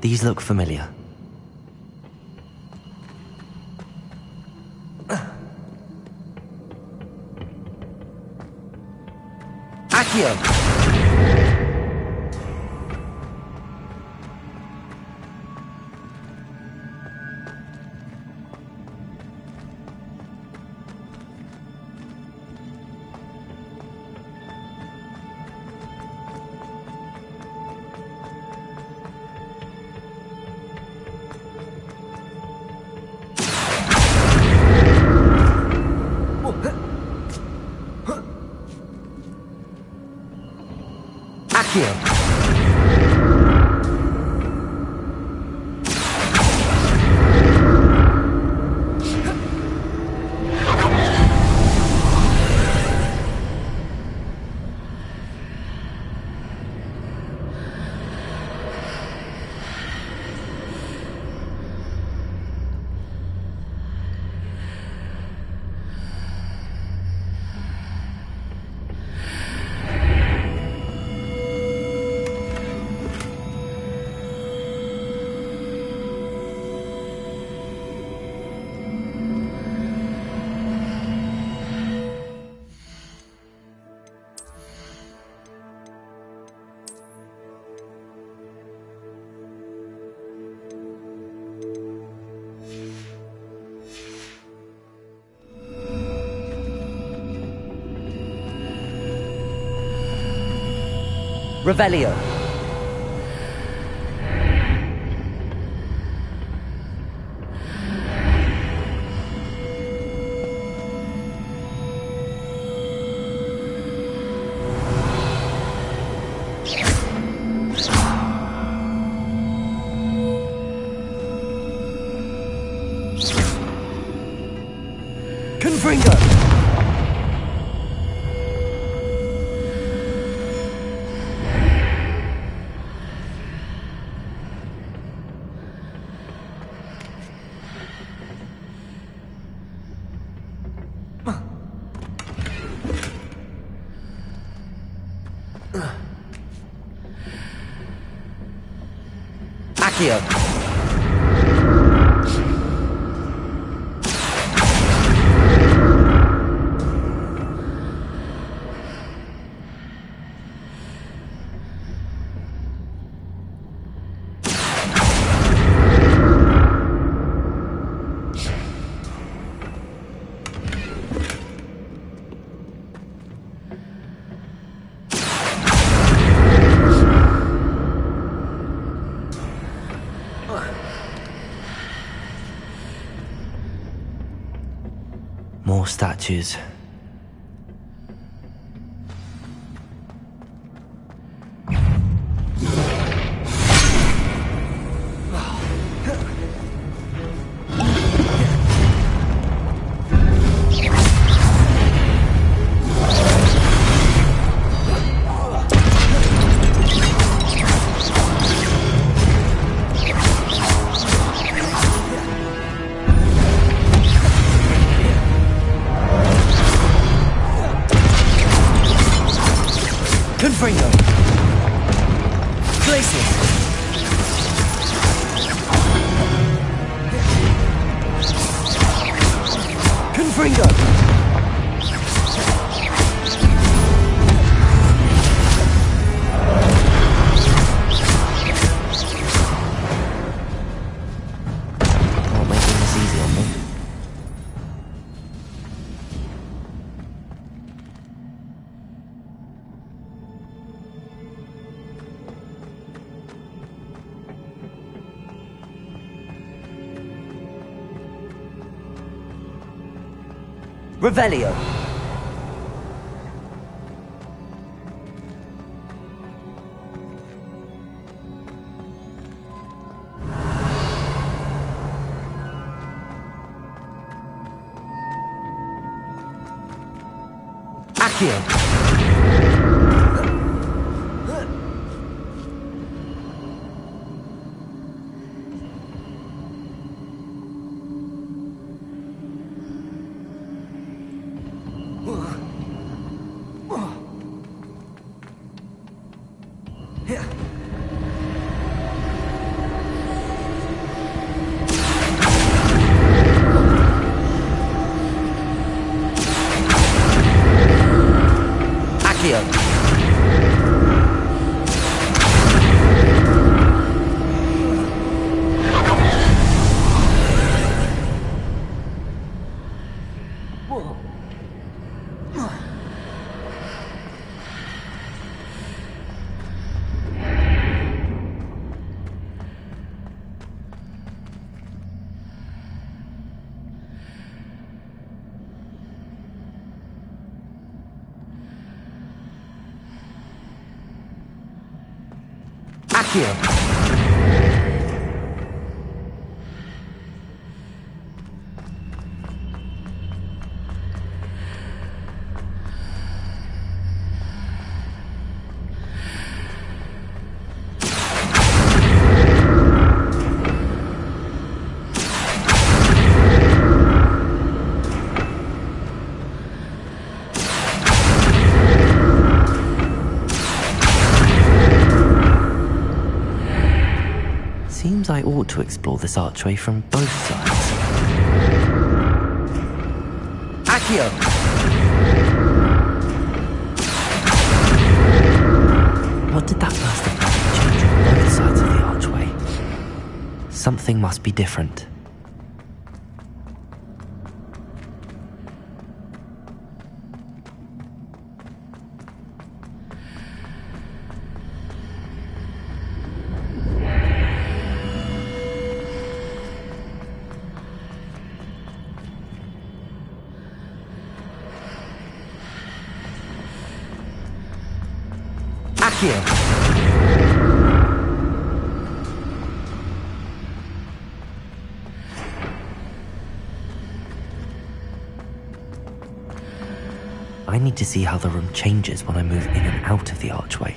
These look familiar. Accio! Accio! Revelio. Confringo. Accio. More statues. Confringo. Glacius. Confringo. Not making this easy on me. Revelio. Accio. Accio. Seems I ought to explore this archway from both sides. Accio! What did that burst of light change on both sides of the archway? Something must be different. I need to see how the room changes when I move in and out of the archway.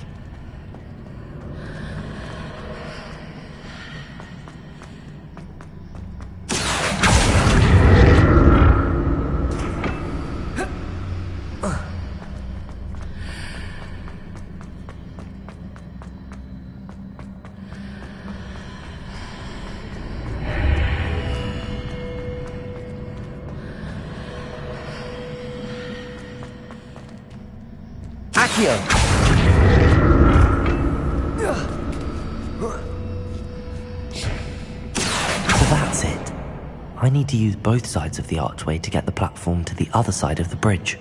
So that's it. I need to use both sides of the archway to get the platform to the other side of the bridge.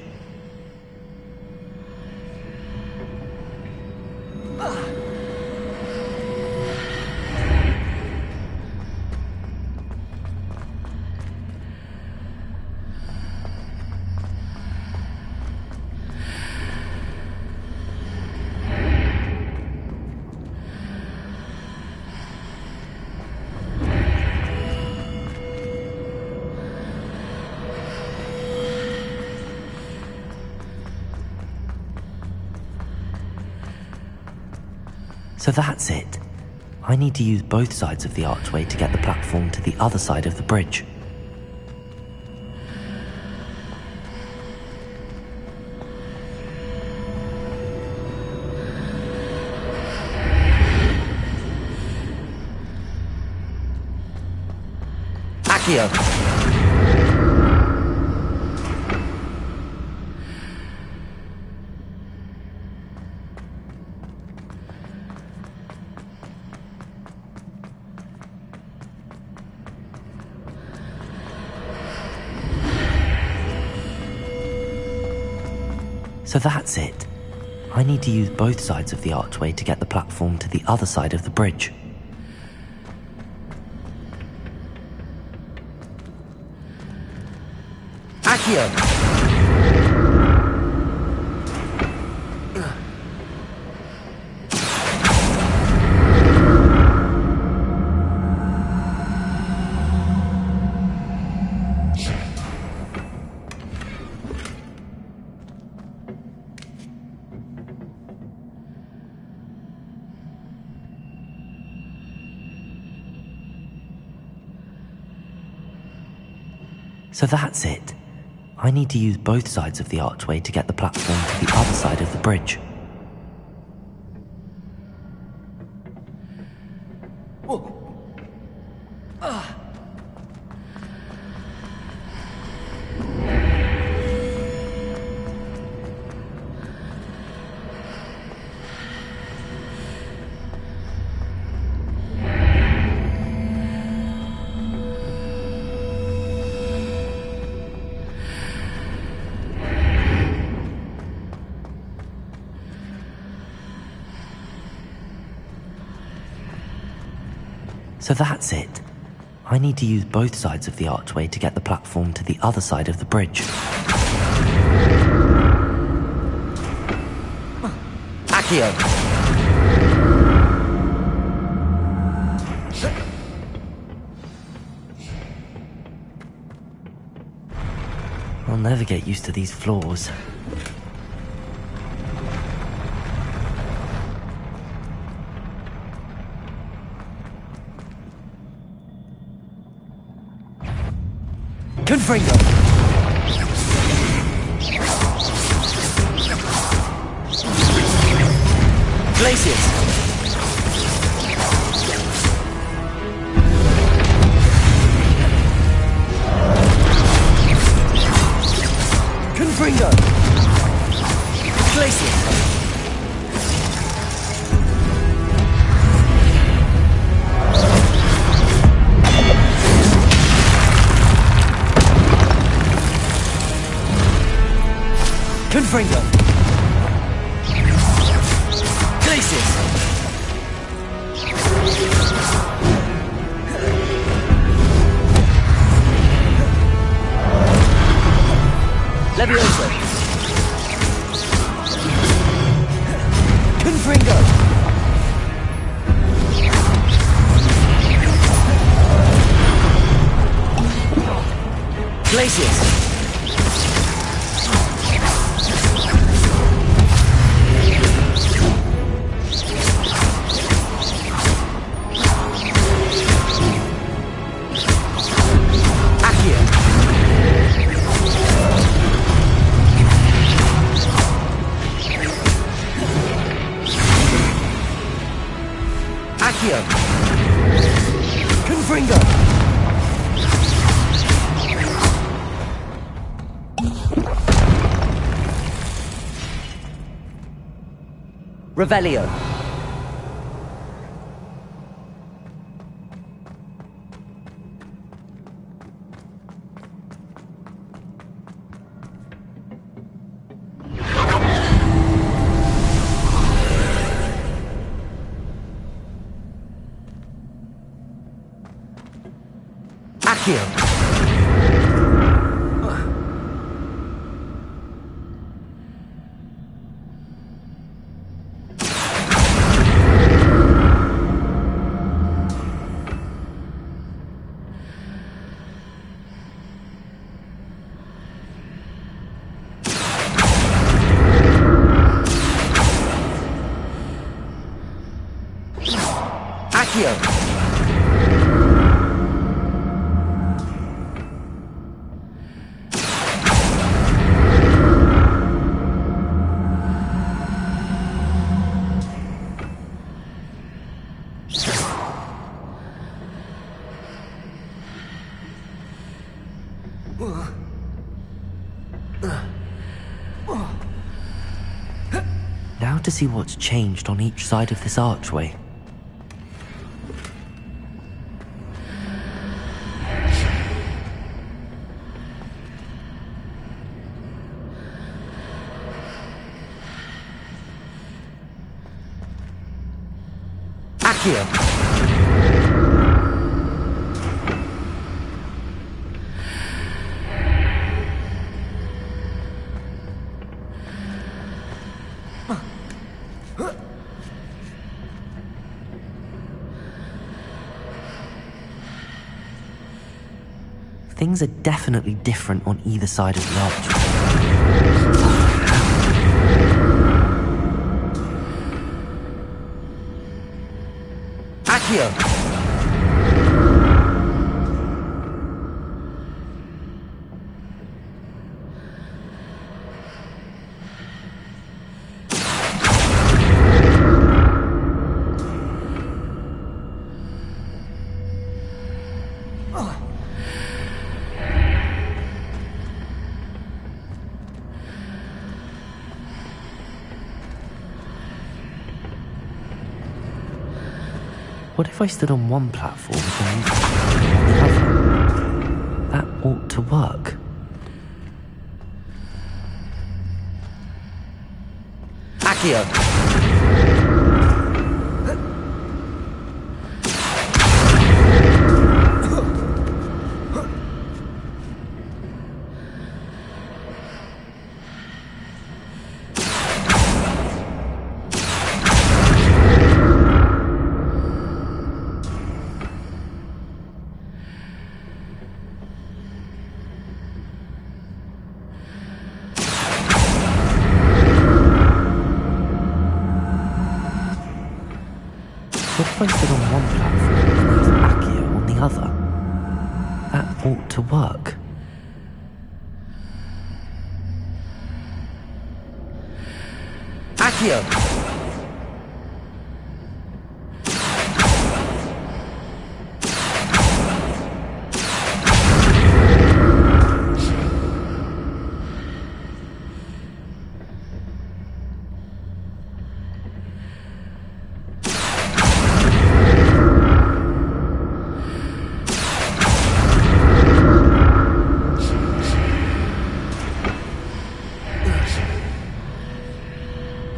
So that's it. I need to use both sides of the archway to get the platform to the other side of the bridge. Accio! So that's it. I need to use both sides of the archway to get the platform to the other side of the bridge. Accio! So that's it. I need to use both sides of the archway to get the platform to the other side of the bridge. So that's it. I need to use both sides of the archway to get the platform to the other side of the bridge. Accio! never get used to these floors. Confringo! Glaciers! Confringo! Glaciers! Confringo! Glaciers! Levioso! Confringo! Glaciers! Confringo! Revelio! Accio! Accio! Now to see what's changed on each side of this archway. Accio! Things are definitely different on either side of the archway. Accio! What if I stood on one platform and on the other? That ought to work. Accio! What if I stood on one platform and used Accio on the other? That ought to work.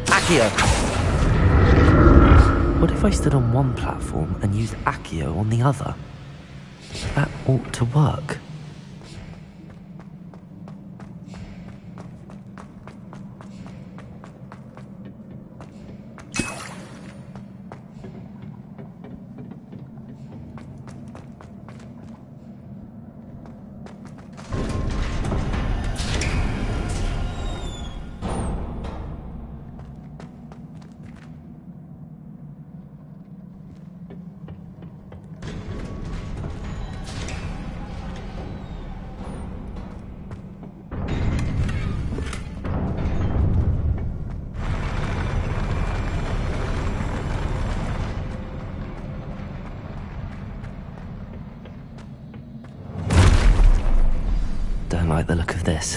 Accio! What if I stood on one platform and used Accio on the other? That ought to work. Don't like the look of this.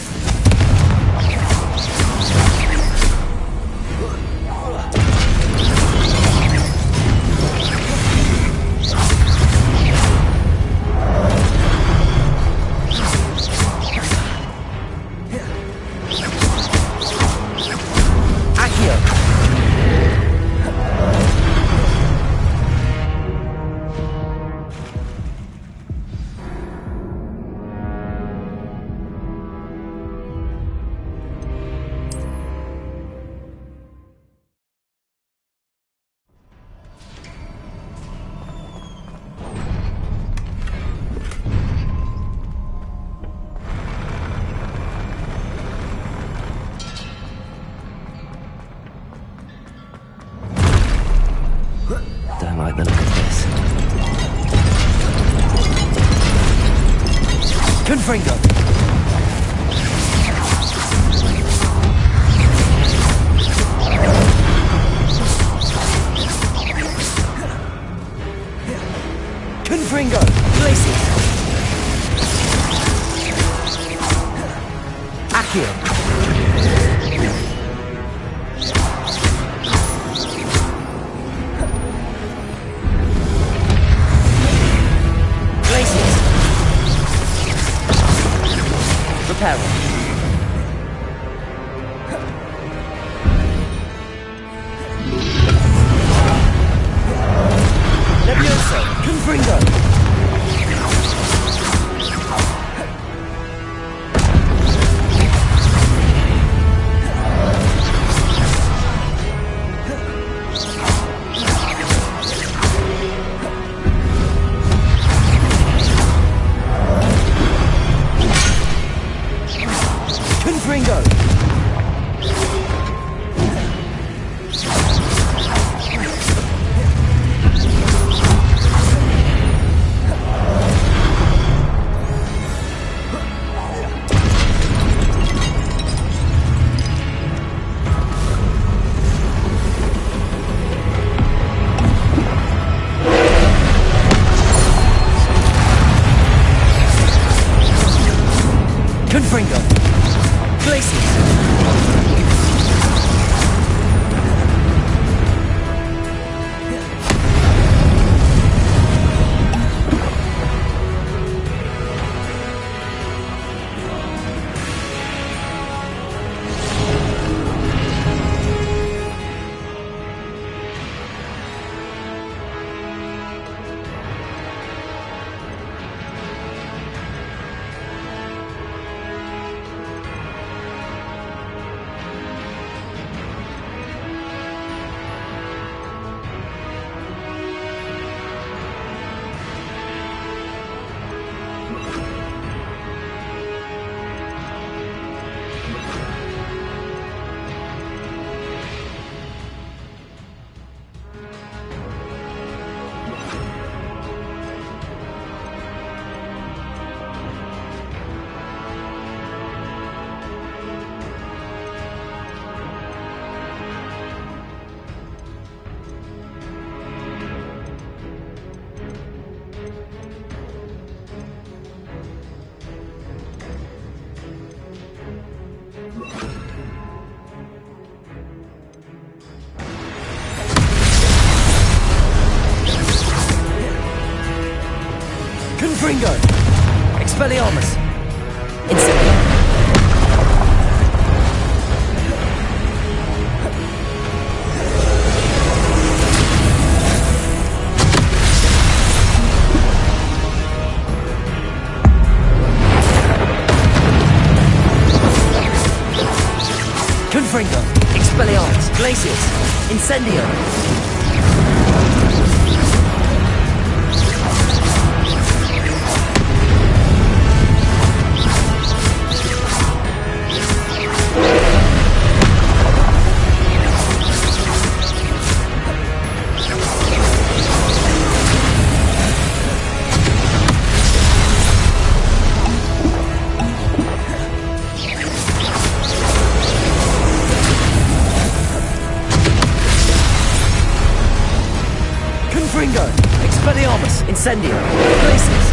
Don't like the look of this. Confringo! Confringo! Glacier! Accio! Reparo. Levioso. Confringo. Confringo! Expelliarmus! Incendio! Confringo! Expelliarmus! Glacius! Incendio! Confringo! Expelliarmus! Incendio! Glacius!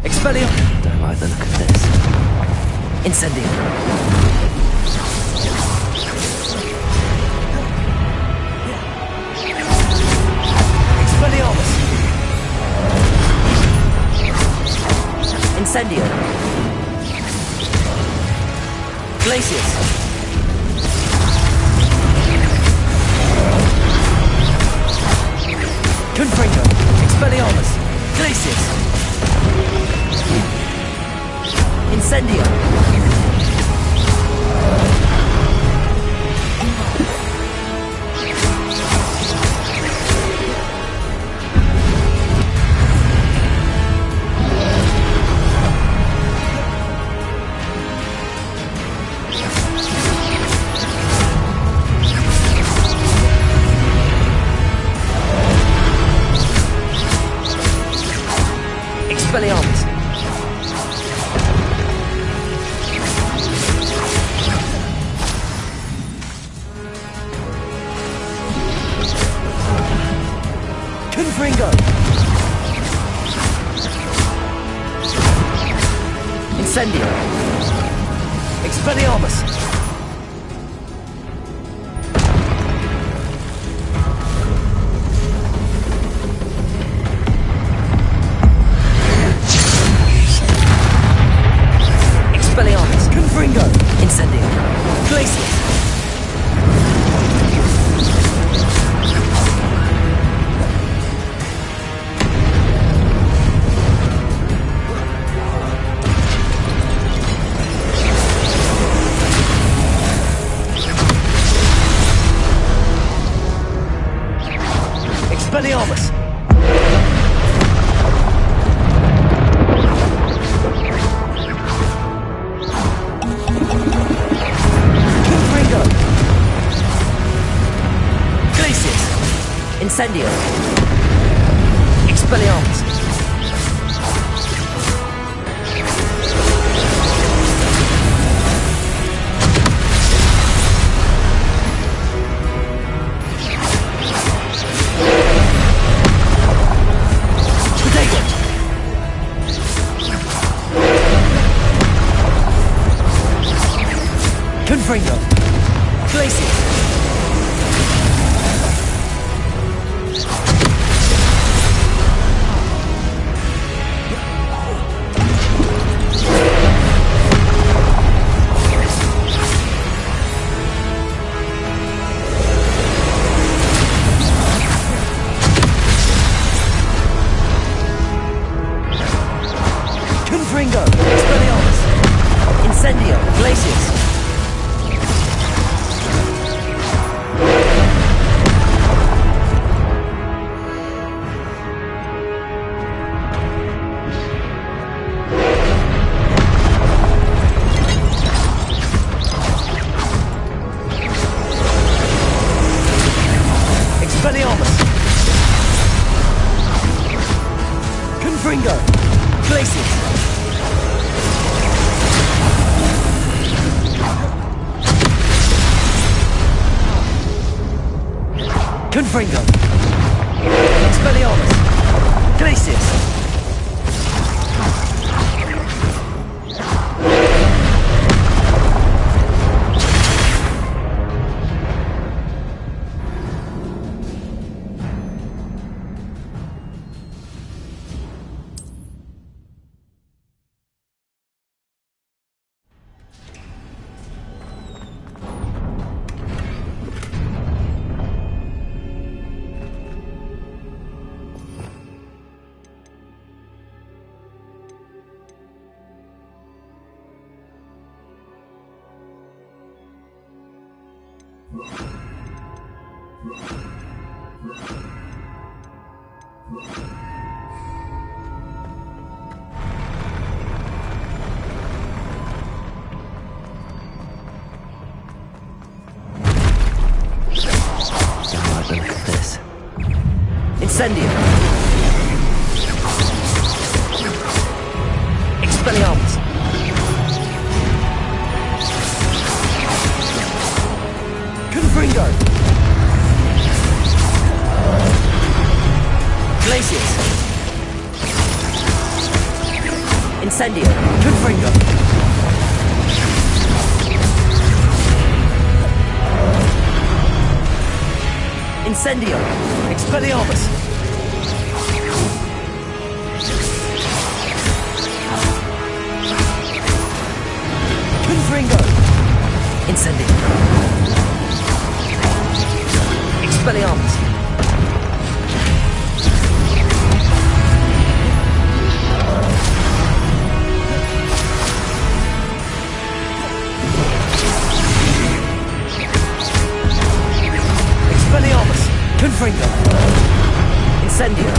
Expelliarmus! Don't like the look of this. Incendio! Expelliarmus! Incendio! Glacius! Confringo! Expelliarmus! Glacius! Incendio! Expelliarmus! Confringo! Incendio! Expelliarmus! Expelliarmus! Confringo! Incendio! Glacius! Expelliarmus! Confringo! Glacius! Incendio! Expelliarmus! Confringo! Glacius! Confringo! Expelliarmus! Incendio! Glacius! Expelliarmus! Confringo! Glacius! Confringo! Expelliarmus! Glacius! Look at this. Incendio! Expelliarmus! Confringo! Glacius! Incendio! Confringo! Incendio! Expelliarmus! Confringo! Incendio! Expelliarmus! Expelliarmus! Confringo! Incendio!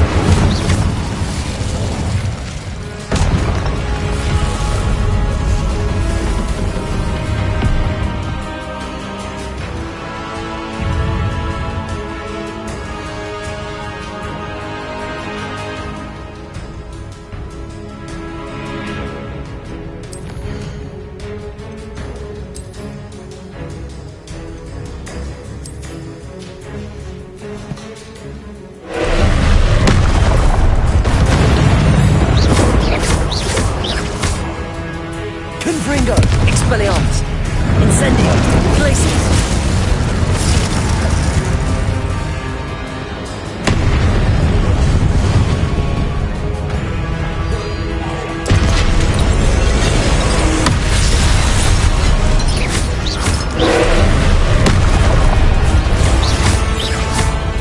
Expelliarmus! Incendio! Glacius!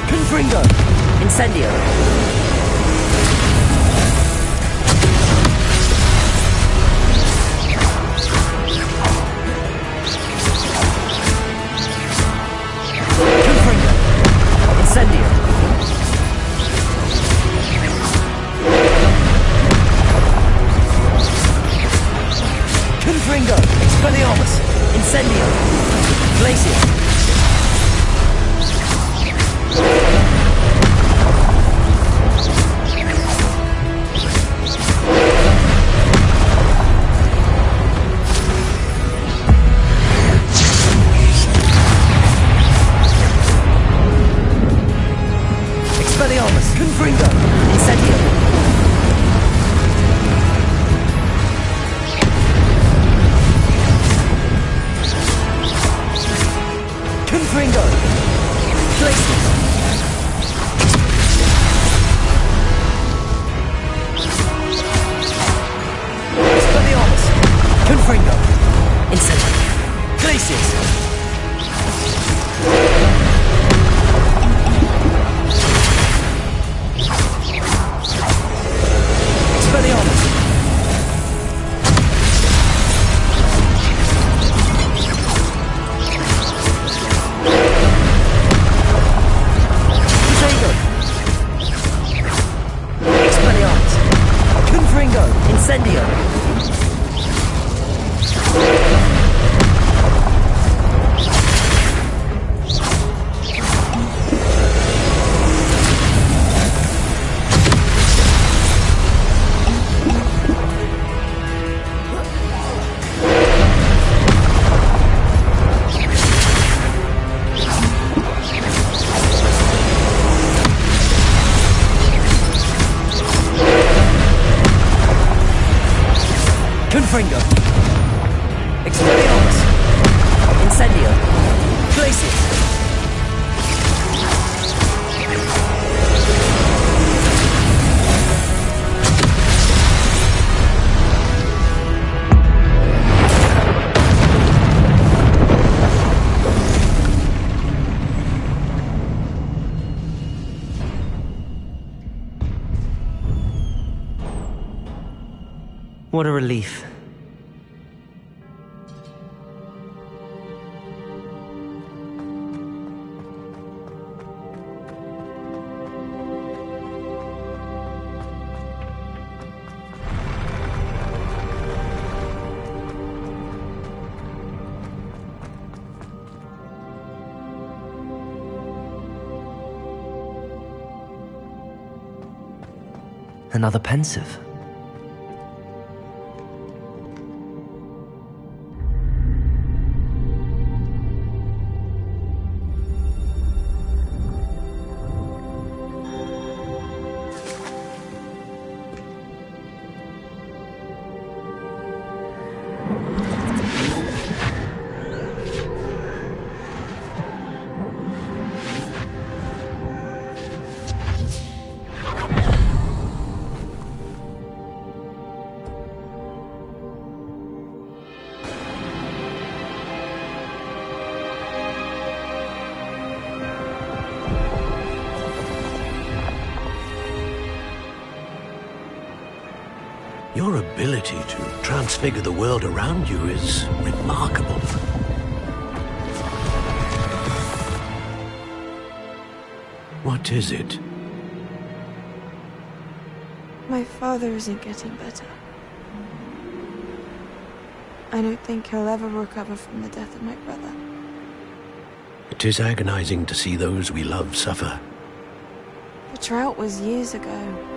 Confringo! Incendio! Confringo! Expelliarmus! Incendio! Glacius! Expelliarmus! Confringo! Incendio! Confringo! Glacius! Expelliarmus! Confringo! Incendio! Glacius! Expelliarmus! Expelliarmus! Confringo! Incendio! Confringo! Expelliarmus! Incendio! Glacius! What a relief. Another pensive. Your ability to transfigure the world around you is remarkable. What is it? My father isn't getting better. I don't think he'll ever recover from the death of my brother. It is agonizing to see those we love suffer. The drought was years ago.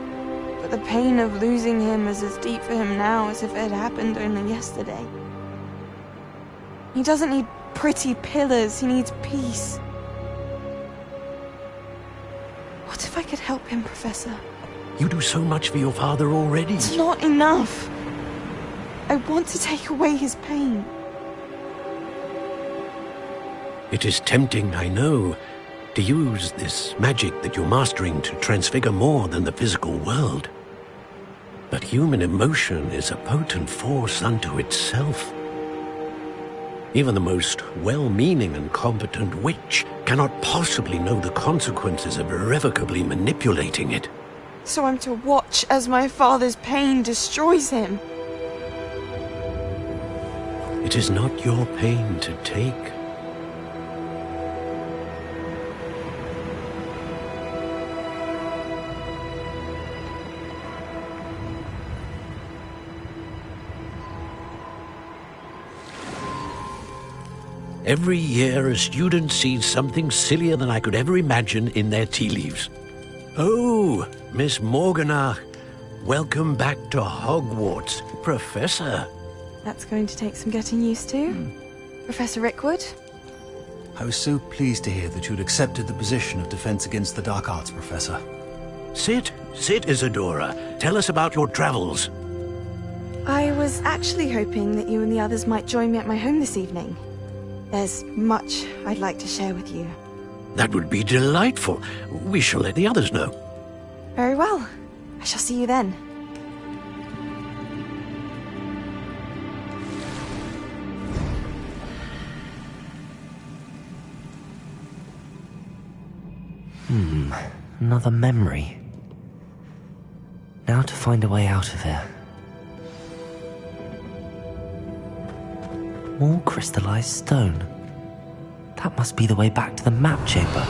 But the pain of losing him is as deep for him now as if it had happened only yesterday. He doesn't need pretty pillars, he needs peace. What if I could help him, Professor? You do so much for your father already. It's not enough. I want to take away his pain. It is tempting, I know, to use this magic that you're mastering to transfigure more than the physical world. But human emotion is a potent force unto itself. Even the most well-meaning and competent witch cannot possibly know the consequences of irrevocably manipulating it. So I'm to watch as my father's pain destroys him? It is not your pain to take. Every year, a student sees something sillier than I could ever imagine in their tea leaves. Oh, Miss Morganach, welcome back to Hogwarts, Professor. That's going to take some getting used to. Professor Rickwood? I was so pleased to hear that you'd accepted the position of Defense Against the Dark Arts, Professor. Sit, Isadora. Tell us about your travels. I was actually hoping that you and the others might join me at my home this evening. There's much I'd like to share with you. That would be delightful. We shall let the others know. Very well. I shall see you then. Another memory. Now to find a way out of here. More crystallized stone. That must be the way back to the map chamber.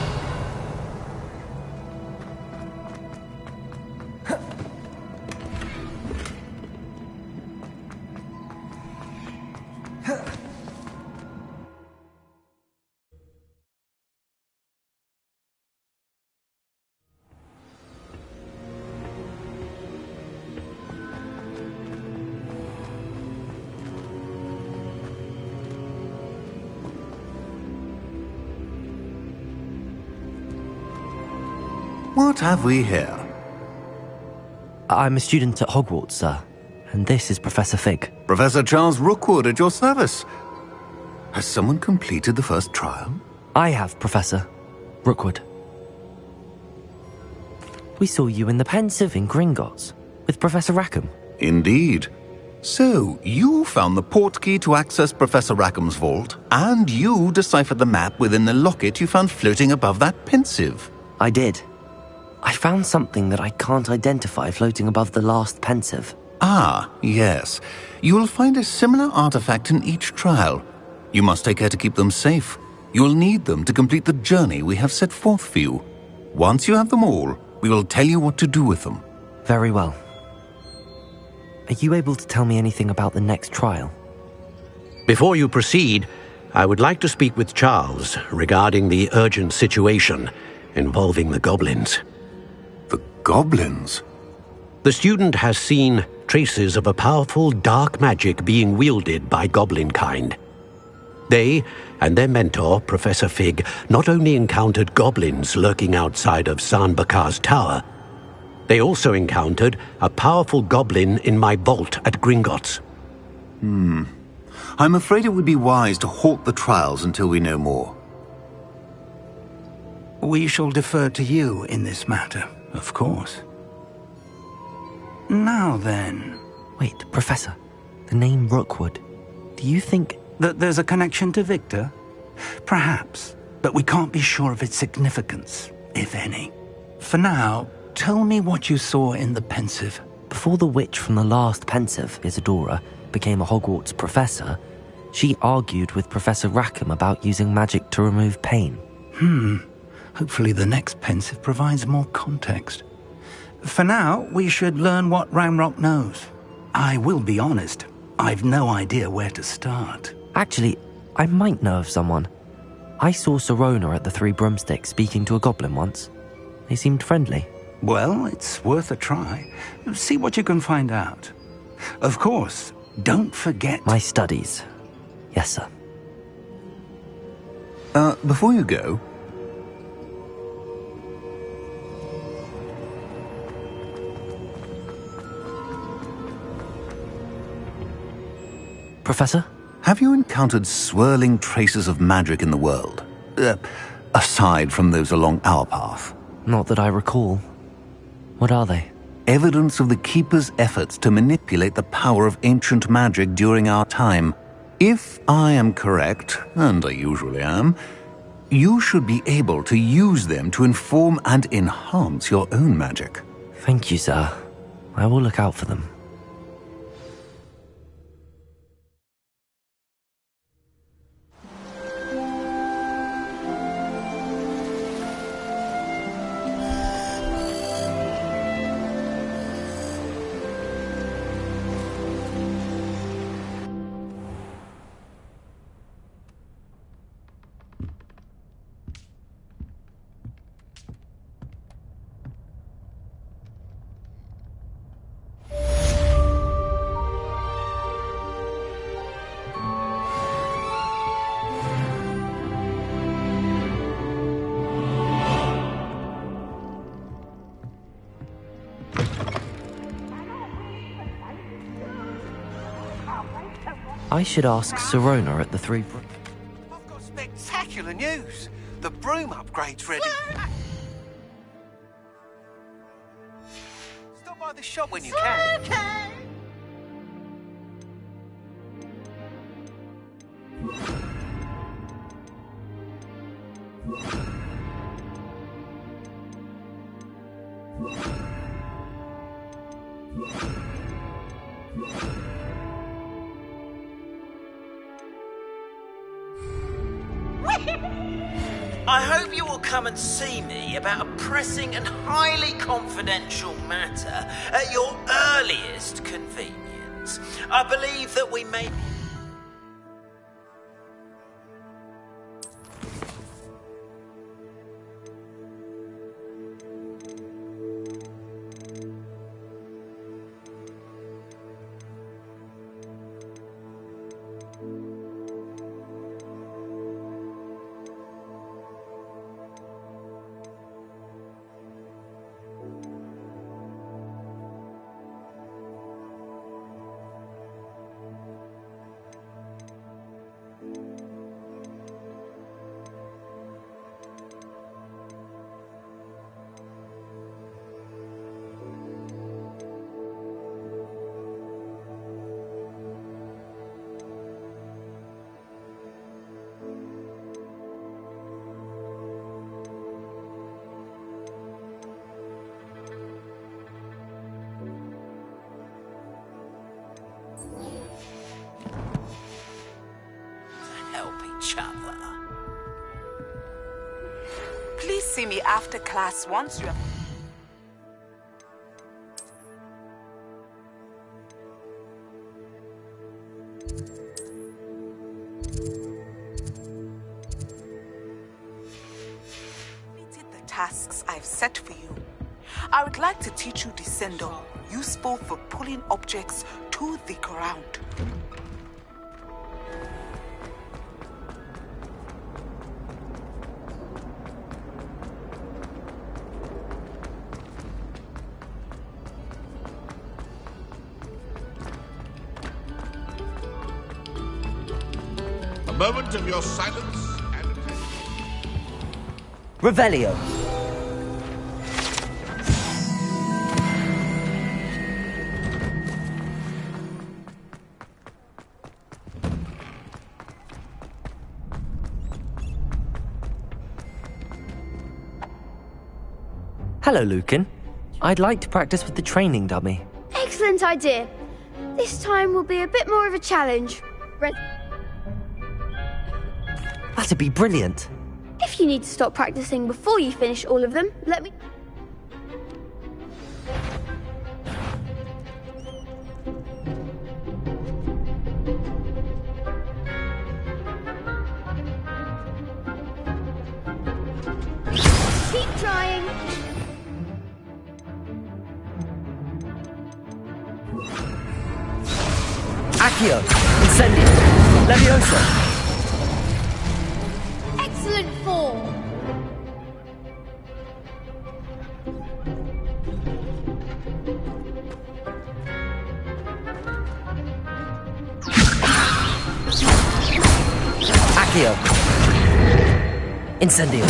What have we here? I'm a student at Hogwarts, sir, and this is Professor Fig. Professor Charles Rookwood at your service. Has someone completed the first trial? I have, Professor Rookwood. We saw you in the Pensive in Gringotts with Professor Rackham. Indeed. So, you found the portkey to access Professor Rackham's vault, and you deciphered the map within the locket you found floating above that Pensive. I did. I found something that I can't identify floating above the last Pensive. Ah, yes. You will find a similar artifact in each trial. You must take care to keep them safe. You will need them to complete the journey we have set forth for you. Once you have them all, we will tell you what to do with them. Very well. Are you able to tell me anything about the next trial? Before you proceed, I would like to speak with Charles regarding the urgent situation involving the goblins. The goblins? The student has seen traces of a powerful dark magic being wielded by goblin kind. They and their mentor, Professor Fig, not only encountered goblins lurking outside of San Bakar's tower, they also encountered a powerful goblin in my vault at Gringotts. I'm afraid it would be wise to halt the trials until we know more. We shall defer to you in this matter, of course. Now then... Wait, Professor. The name Rookwood. Do you think... that there's a connection to Victor? Perhaps, but we can't be sure of its significance, if any. For now, tell me what you saw in the Pensive. Before the witch from the last Pensive, Isadora, became a Hogwarts professor, she argued with Professor Rackham about using magic to remove pain. Hopefully the next Pensive provides more context. For now, we should learn what Ramrock knows. I will be honest, I've no idea where to start. Actually, I might know of someone. I saw Serona at the Three Broomsticks speaking to a goblin once. They seemed friendly. Well, it's worth a try. See what you can find out. Of course, don't forget... My studies. Yes, sir. Before you go... Professor? Have you encountered swirling traces of magic in the world? aside from those along our path. Not that I recall. What are they? Evidence of the Keeper's efforts to manipulate the power of ancient magic during our time. If I am correct, and I usually am, you should be able to use them to inform and enhance your own magic. Thank you, sir. I will look out for them. I should ask Sirona at the Three Brooms. I've got spectacular news. The broom upgrade's ready. Stop by the shop when you can. Okay. I hope you will come and see me about a pressing and highly confidential matter at your earliest convenience. I believe that we may... Please see me after class once you have... completed the tasks I've set for you. I would like to teach you Descendo, useful for pulling objects to the ground. Moment of your silence and attention. Revelio. Hello, Lucan. I'd like to practice with the training dummy. Excellent idea. This time will be a bit more of a challenge. That'd be brilliant. If you need to stop practicing before you finish all of them, let me... Keep trying. Accio, Incendio, Leviosa. Excellent form. Accio. Incendio.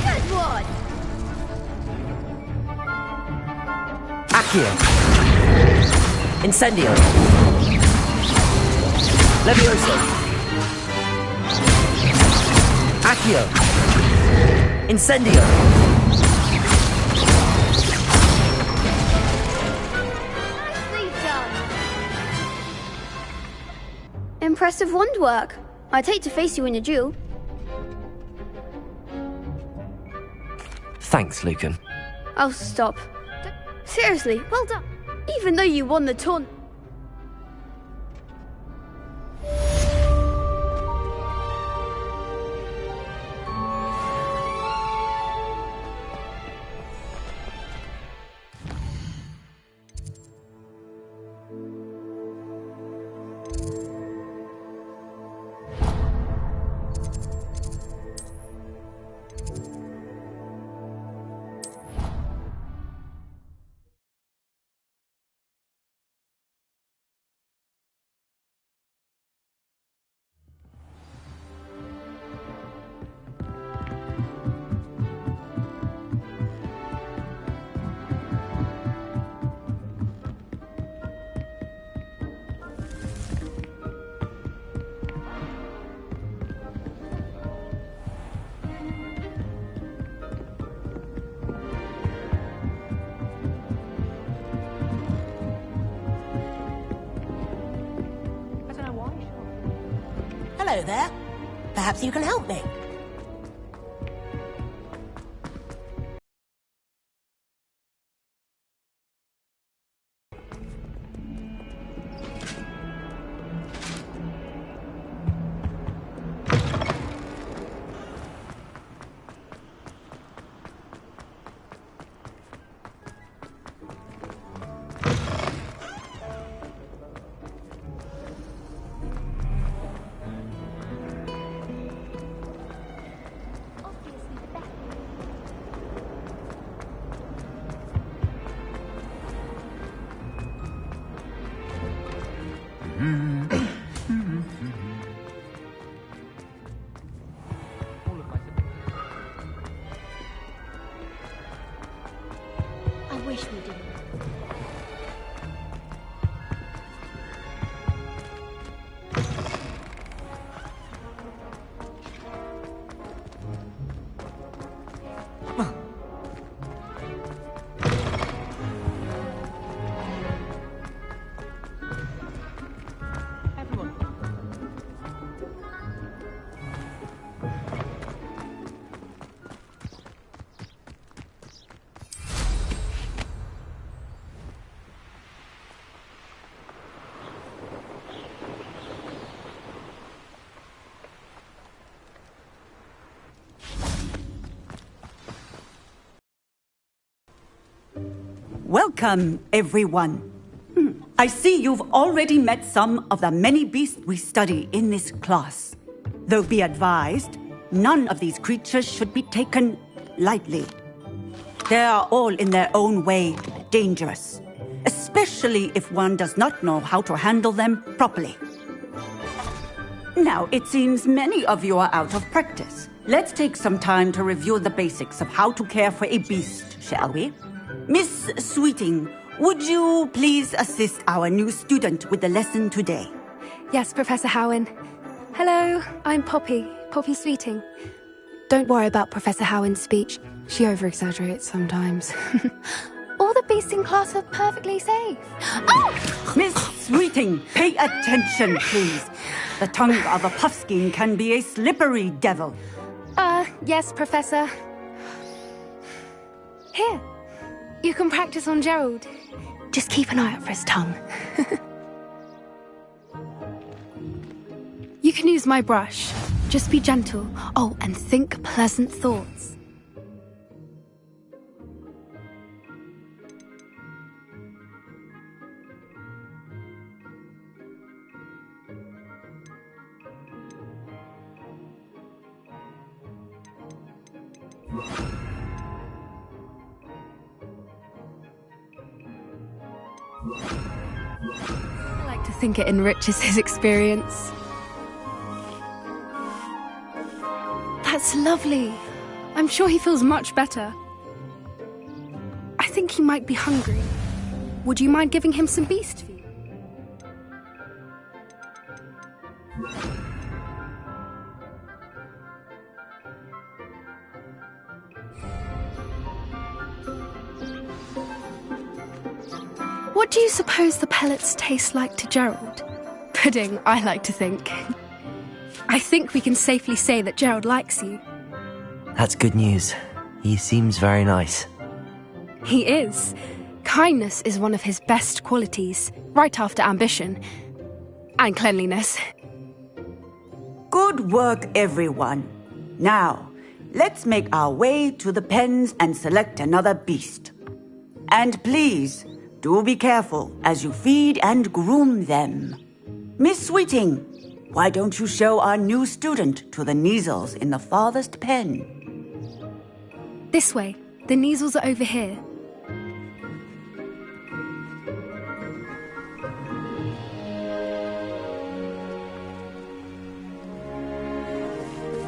Good one! Accio. Incendio. Levioso. Accio. Incendio. Nicely done. Impressive wand work. I'd hate to face you in a duel. Thanks, Lucan. Oh, stop. Seriously, well done. Even though you won the tournament. Hello there. Perhaps you can help me. I wish we didn't. Welcome, everyone. I see you've already met some of the many beasts we study in this class. Though be advised, none of these creatures should be taken lightly. They are all in their own way dangerous, especially if one does not know how to handle them properly. Now, it seems many of you are out of practice. Let's take some time to review the basics of how to care for a beast, shall we? Miss Sweeting, would you please assist our new student with the lesson today? Yes, Professor Howen. Hello, I'm Poppy Sweeting. Don't worry about Professor Howen's speech. She over-exaggerates sometimes. All the beasts in class are perfectly safe. Oh! Miss Sweeting, pay attention, please. The tongue of a puffskein can be a slippery devil. Yes, Professor. Here. You can practice on Gerald. Just keep an eye out for his tongue. You can use my brush. Just be gentle. Oh, and think pleasant thoughts. I like to think it enriches his experience. That's lovely. I'm sure he feels much better. I think he might be hungry. Would you mind giving him some beast food? What do you suppose the pellets taste like to Gerald? Pudding, I like to think. I think we can safely say that Gerald likes you. That's good news. He seems very nice. He is. Kindness is one of his best qualities, right after ambition. And cleanliness. Good work, everyone. Now, let's make our way to the pens and select another beast. And please, do be careful as you feed and groom them. Miss Sweeting, why don't you show our new student to the Neasels in the farthest pen? This way. The Neasels are over here.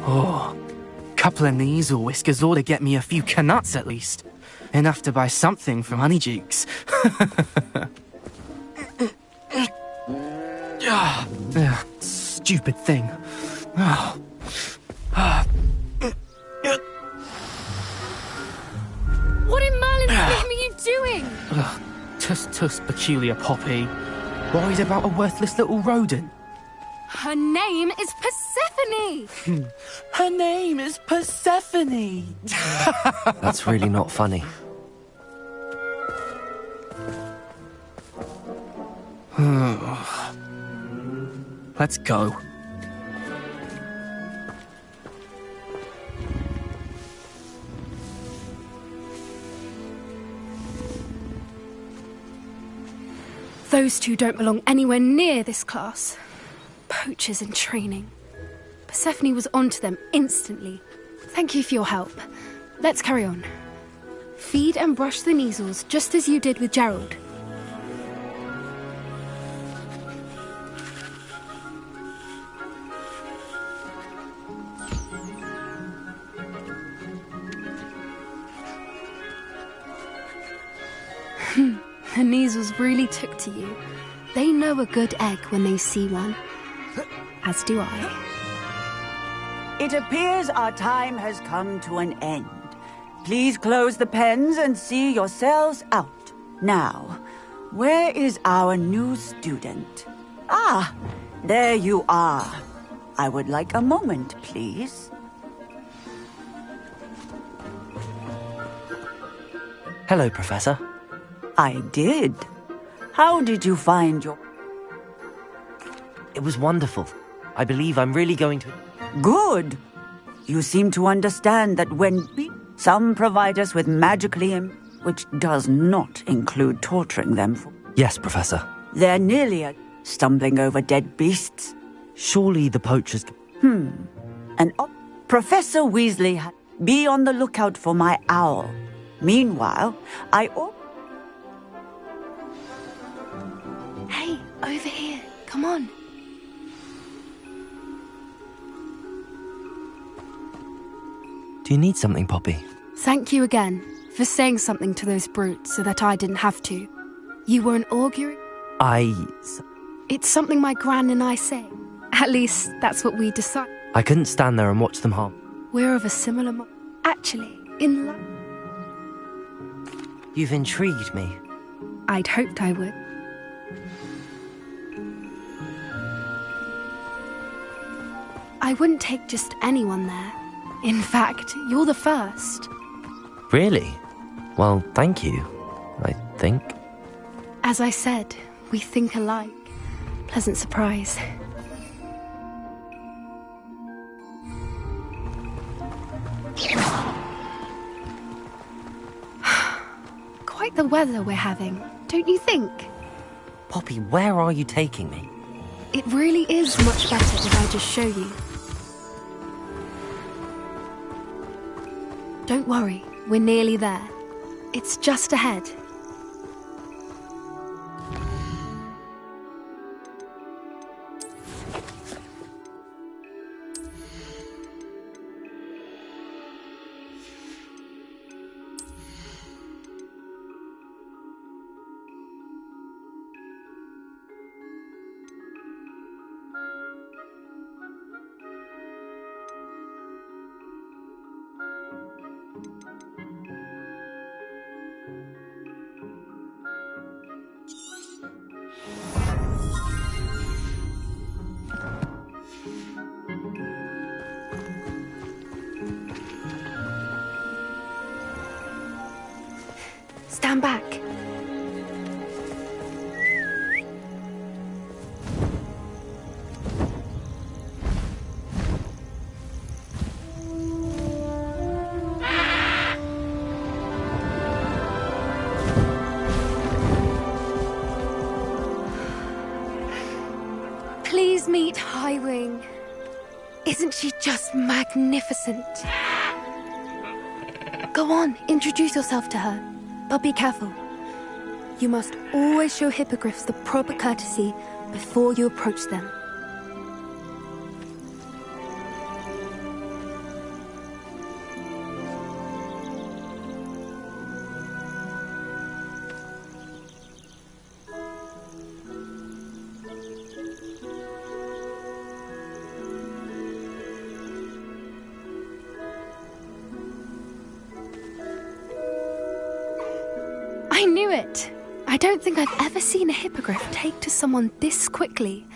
Oh, couple of Neasel whiskers ought to get me a few canuts at least. Enough to buy something from Honeydukes. Stupid thing. What in Merlin's name are you doing? Tuss, peculiar Poppy. Worried about a worthless little rodent? Her name is Persephone! Her name is Persephone! That's really not funny. Let's go. Those two don't belong anywhere near this class. Poachers in training. Persephone was onto them instantly. Thank you for your help. Let's carry on. Feed and brush the Neasels just as you did with Gerald. The Neasels really took to you. They know a good egg when they see one. As do I. It appears our time has come to an end. Please close the pens and see yourselves out. Now, where is our new student? Ah, there you are. I would like a moment, please. Hello, Professor. I did. How did you find your... It was wonderful. I believe I'm really going to... Good. You seem to understand that when some provide us with magically... which does not include torturing them. Yes, Professor. They're nearly stumbling over dead beasts. Surely the poachers... And Professor Weasley, be on the lookout for my owl. Meanwhile, Hey, over here. Come on. Do you need something, Poppy? Thank you again for saying something to those brutes so that I didn't have to. You were an augury? It's something my gran and I say. At least, that's what we decide. I couldn't stand there and watch them harm. We're of a similar Actually, in love. You've intrigued me. I'd hoped I would. I wouldn't take just anyone there. In fact, you're the first. Really? Well, thank you, I think. As I said, we think alike. Pleasant surprise. Quite the weather we're having, don't you think? Poppy, where are you taking me? It really is much better if I just show you. Don't worry, we're nearly there. It's just ahead. stand back. Please meet Highwing. Isn't she just magnificent? Go on, introduce yourself to her. But be careful. You must always show hippogriffs the proper courtesy before you approach them. I knew it! I don't think I've ever seen a hippogriff take to someone this quickly.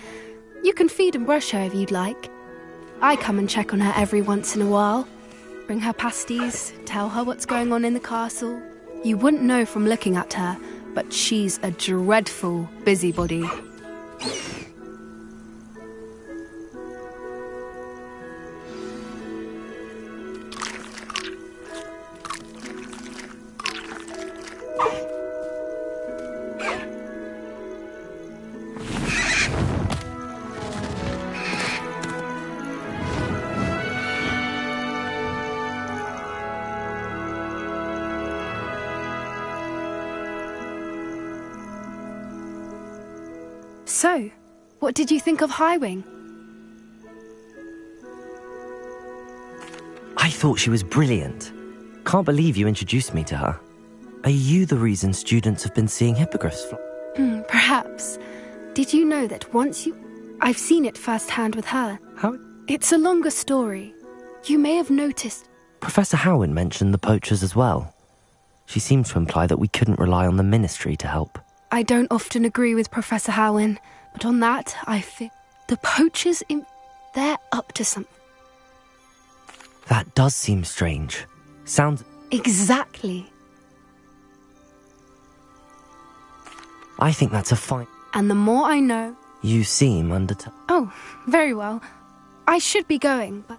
You can feed and brush her if you'd like. I come and check on her every once in a while. Bring her pasties, tell her what's going on in the castle. You wouldn't know from looking at her, but she's a dreadful busybody. So, what did you think of Highwing? I thought she was brilliant. Can't believe you introduced me to her. Are you the reason students have been seeing hippogriffs fly? Perhaps. Did you know that I've seen it firsthand with her. How? It's a longer story. You may have noticed. Professor Howin mentioned the poachers as well. She seemed to imply that we couldn't rely on the ministry to help. I don't often agree with Professor Howin, but on that, I think the poachers, they're up to something. That does seem strange. Sounds... Exactly. I think that's a fine... And the more I know... You seem undeterred. Oh, very well. I should be going, but...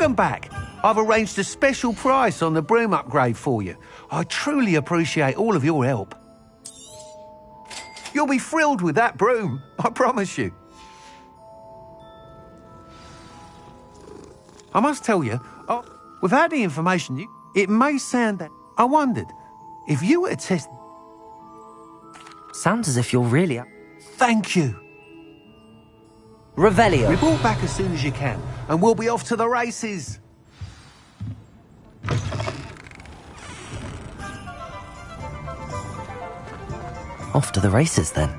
Welcome back. I've arranged a special price on the broom upgrade for you. I truly appreciate all of your help. You'll be thrilled with that broom, I promise you. I must tell you, without the information, it may sound that... I wondered, if you were to test... Sounds as if you're really... Thank you. Revelio. Report back as soon as you can, and we'll be off to the races. Off to the races, then.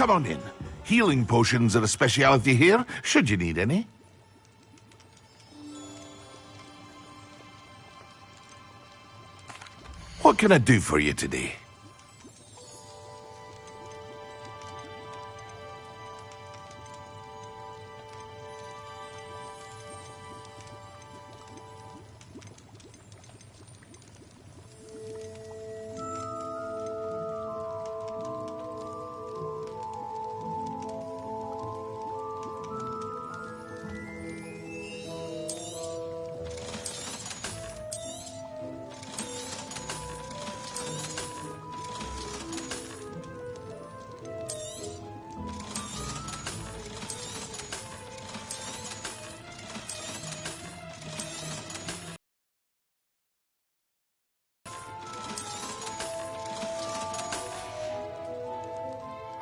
Come on in. Healing potions are a speciality here, should you need any. What can I do for you today?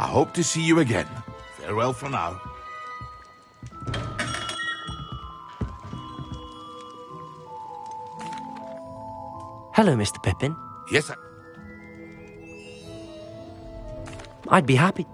I hope to see you again. Farewell for now. Hello, Mr. Pippin. Yes, I'd be happy.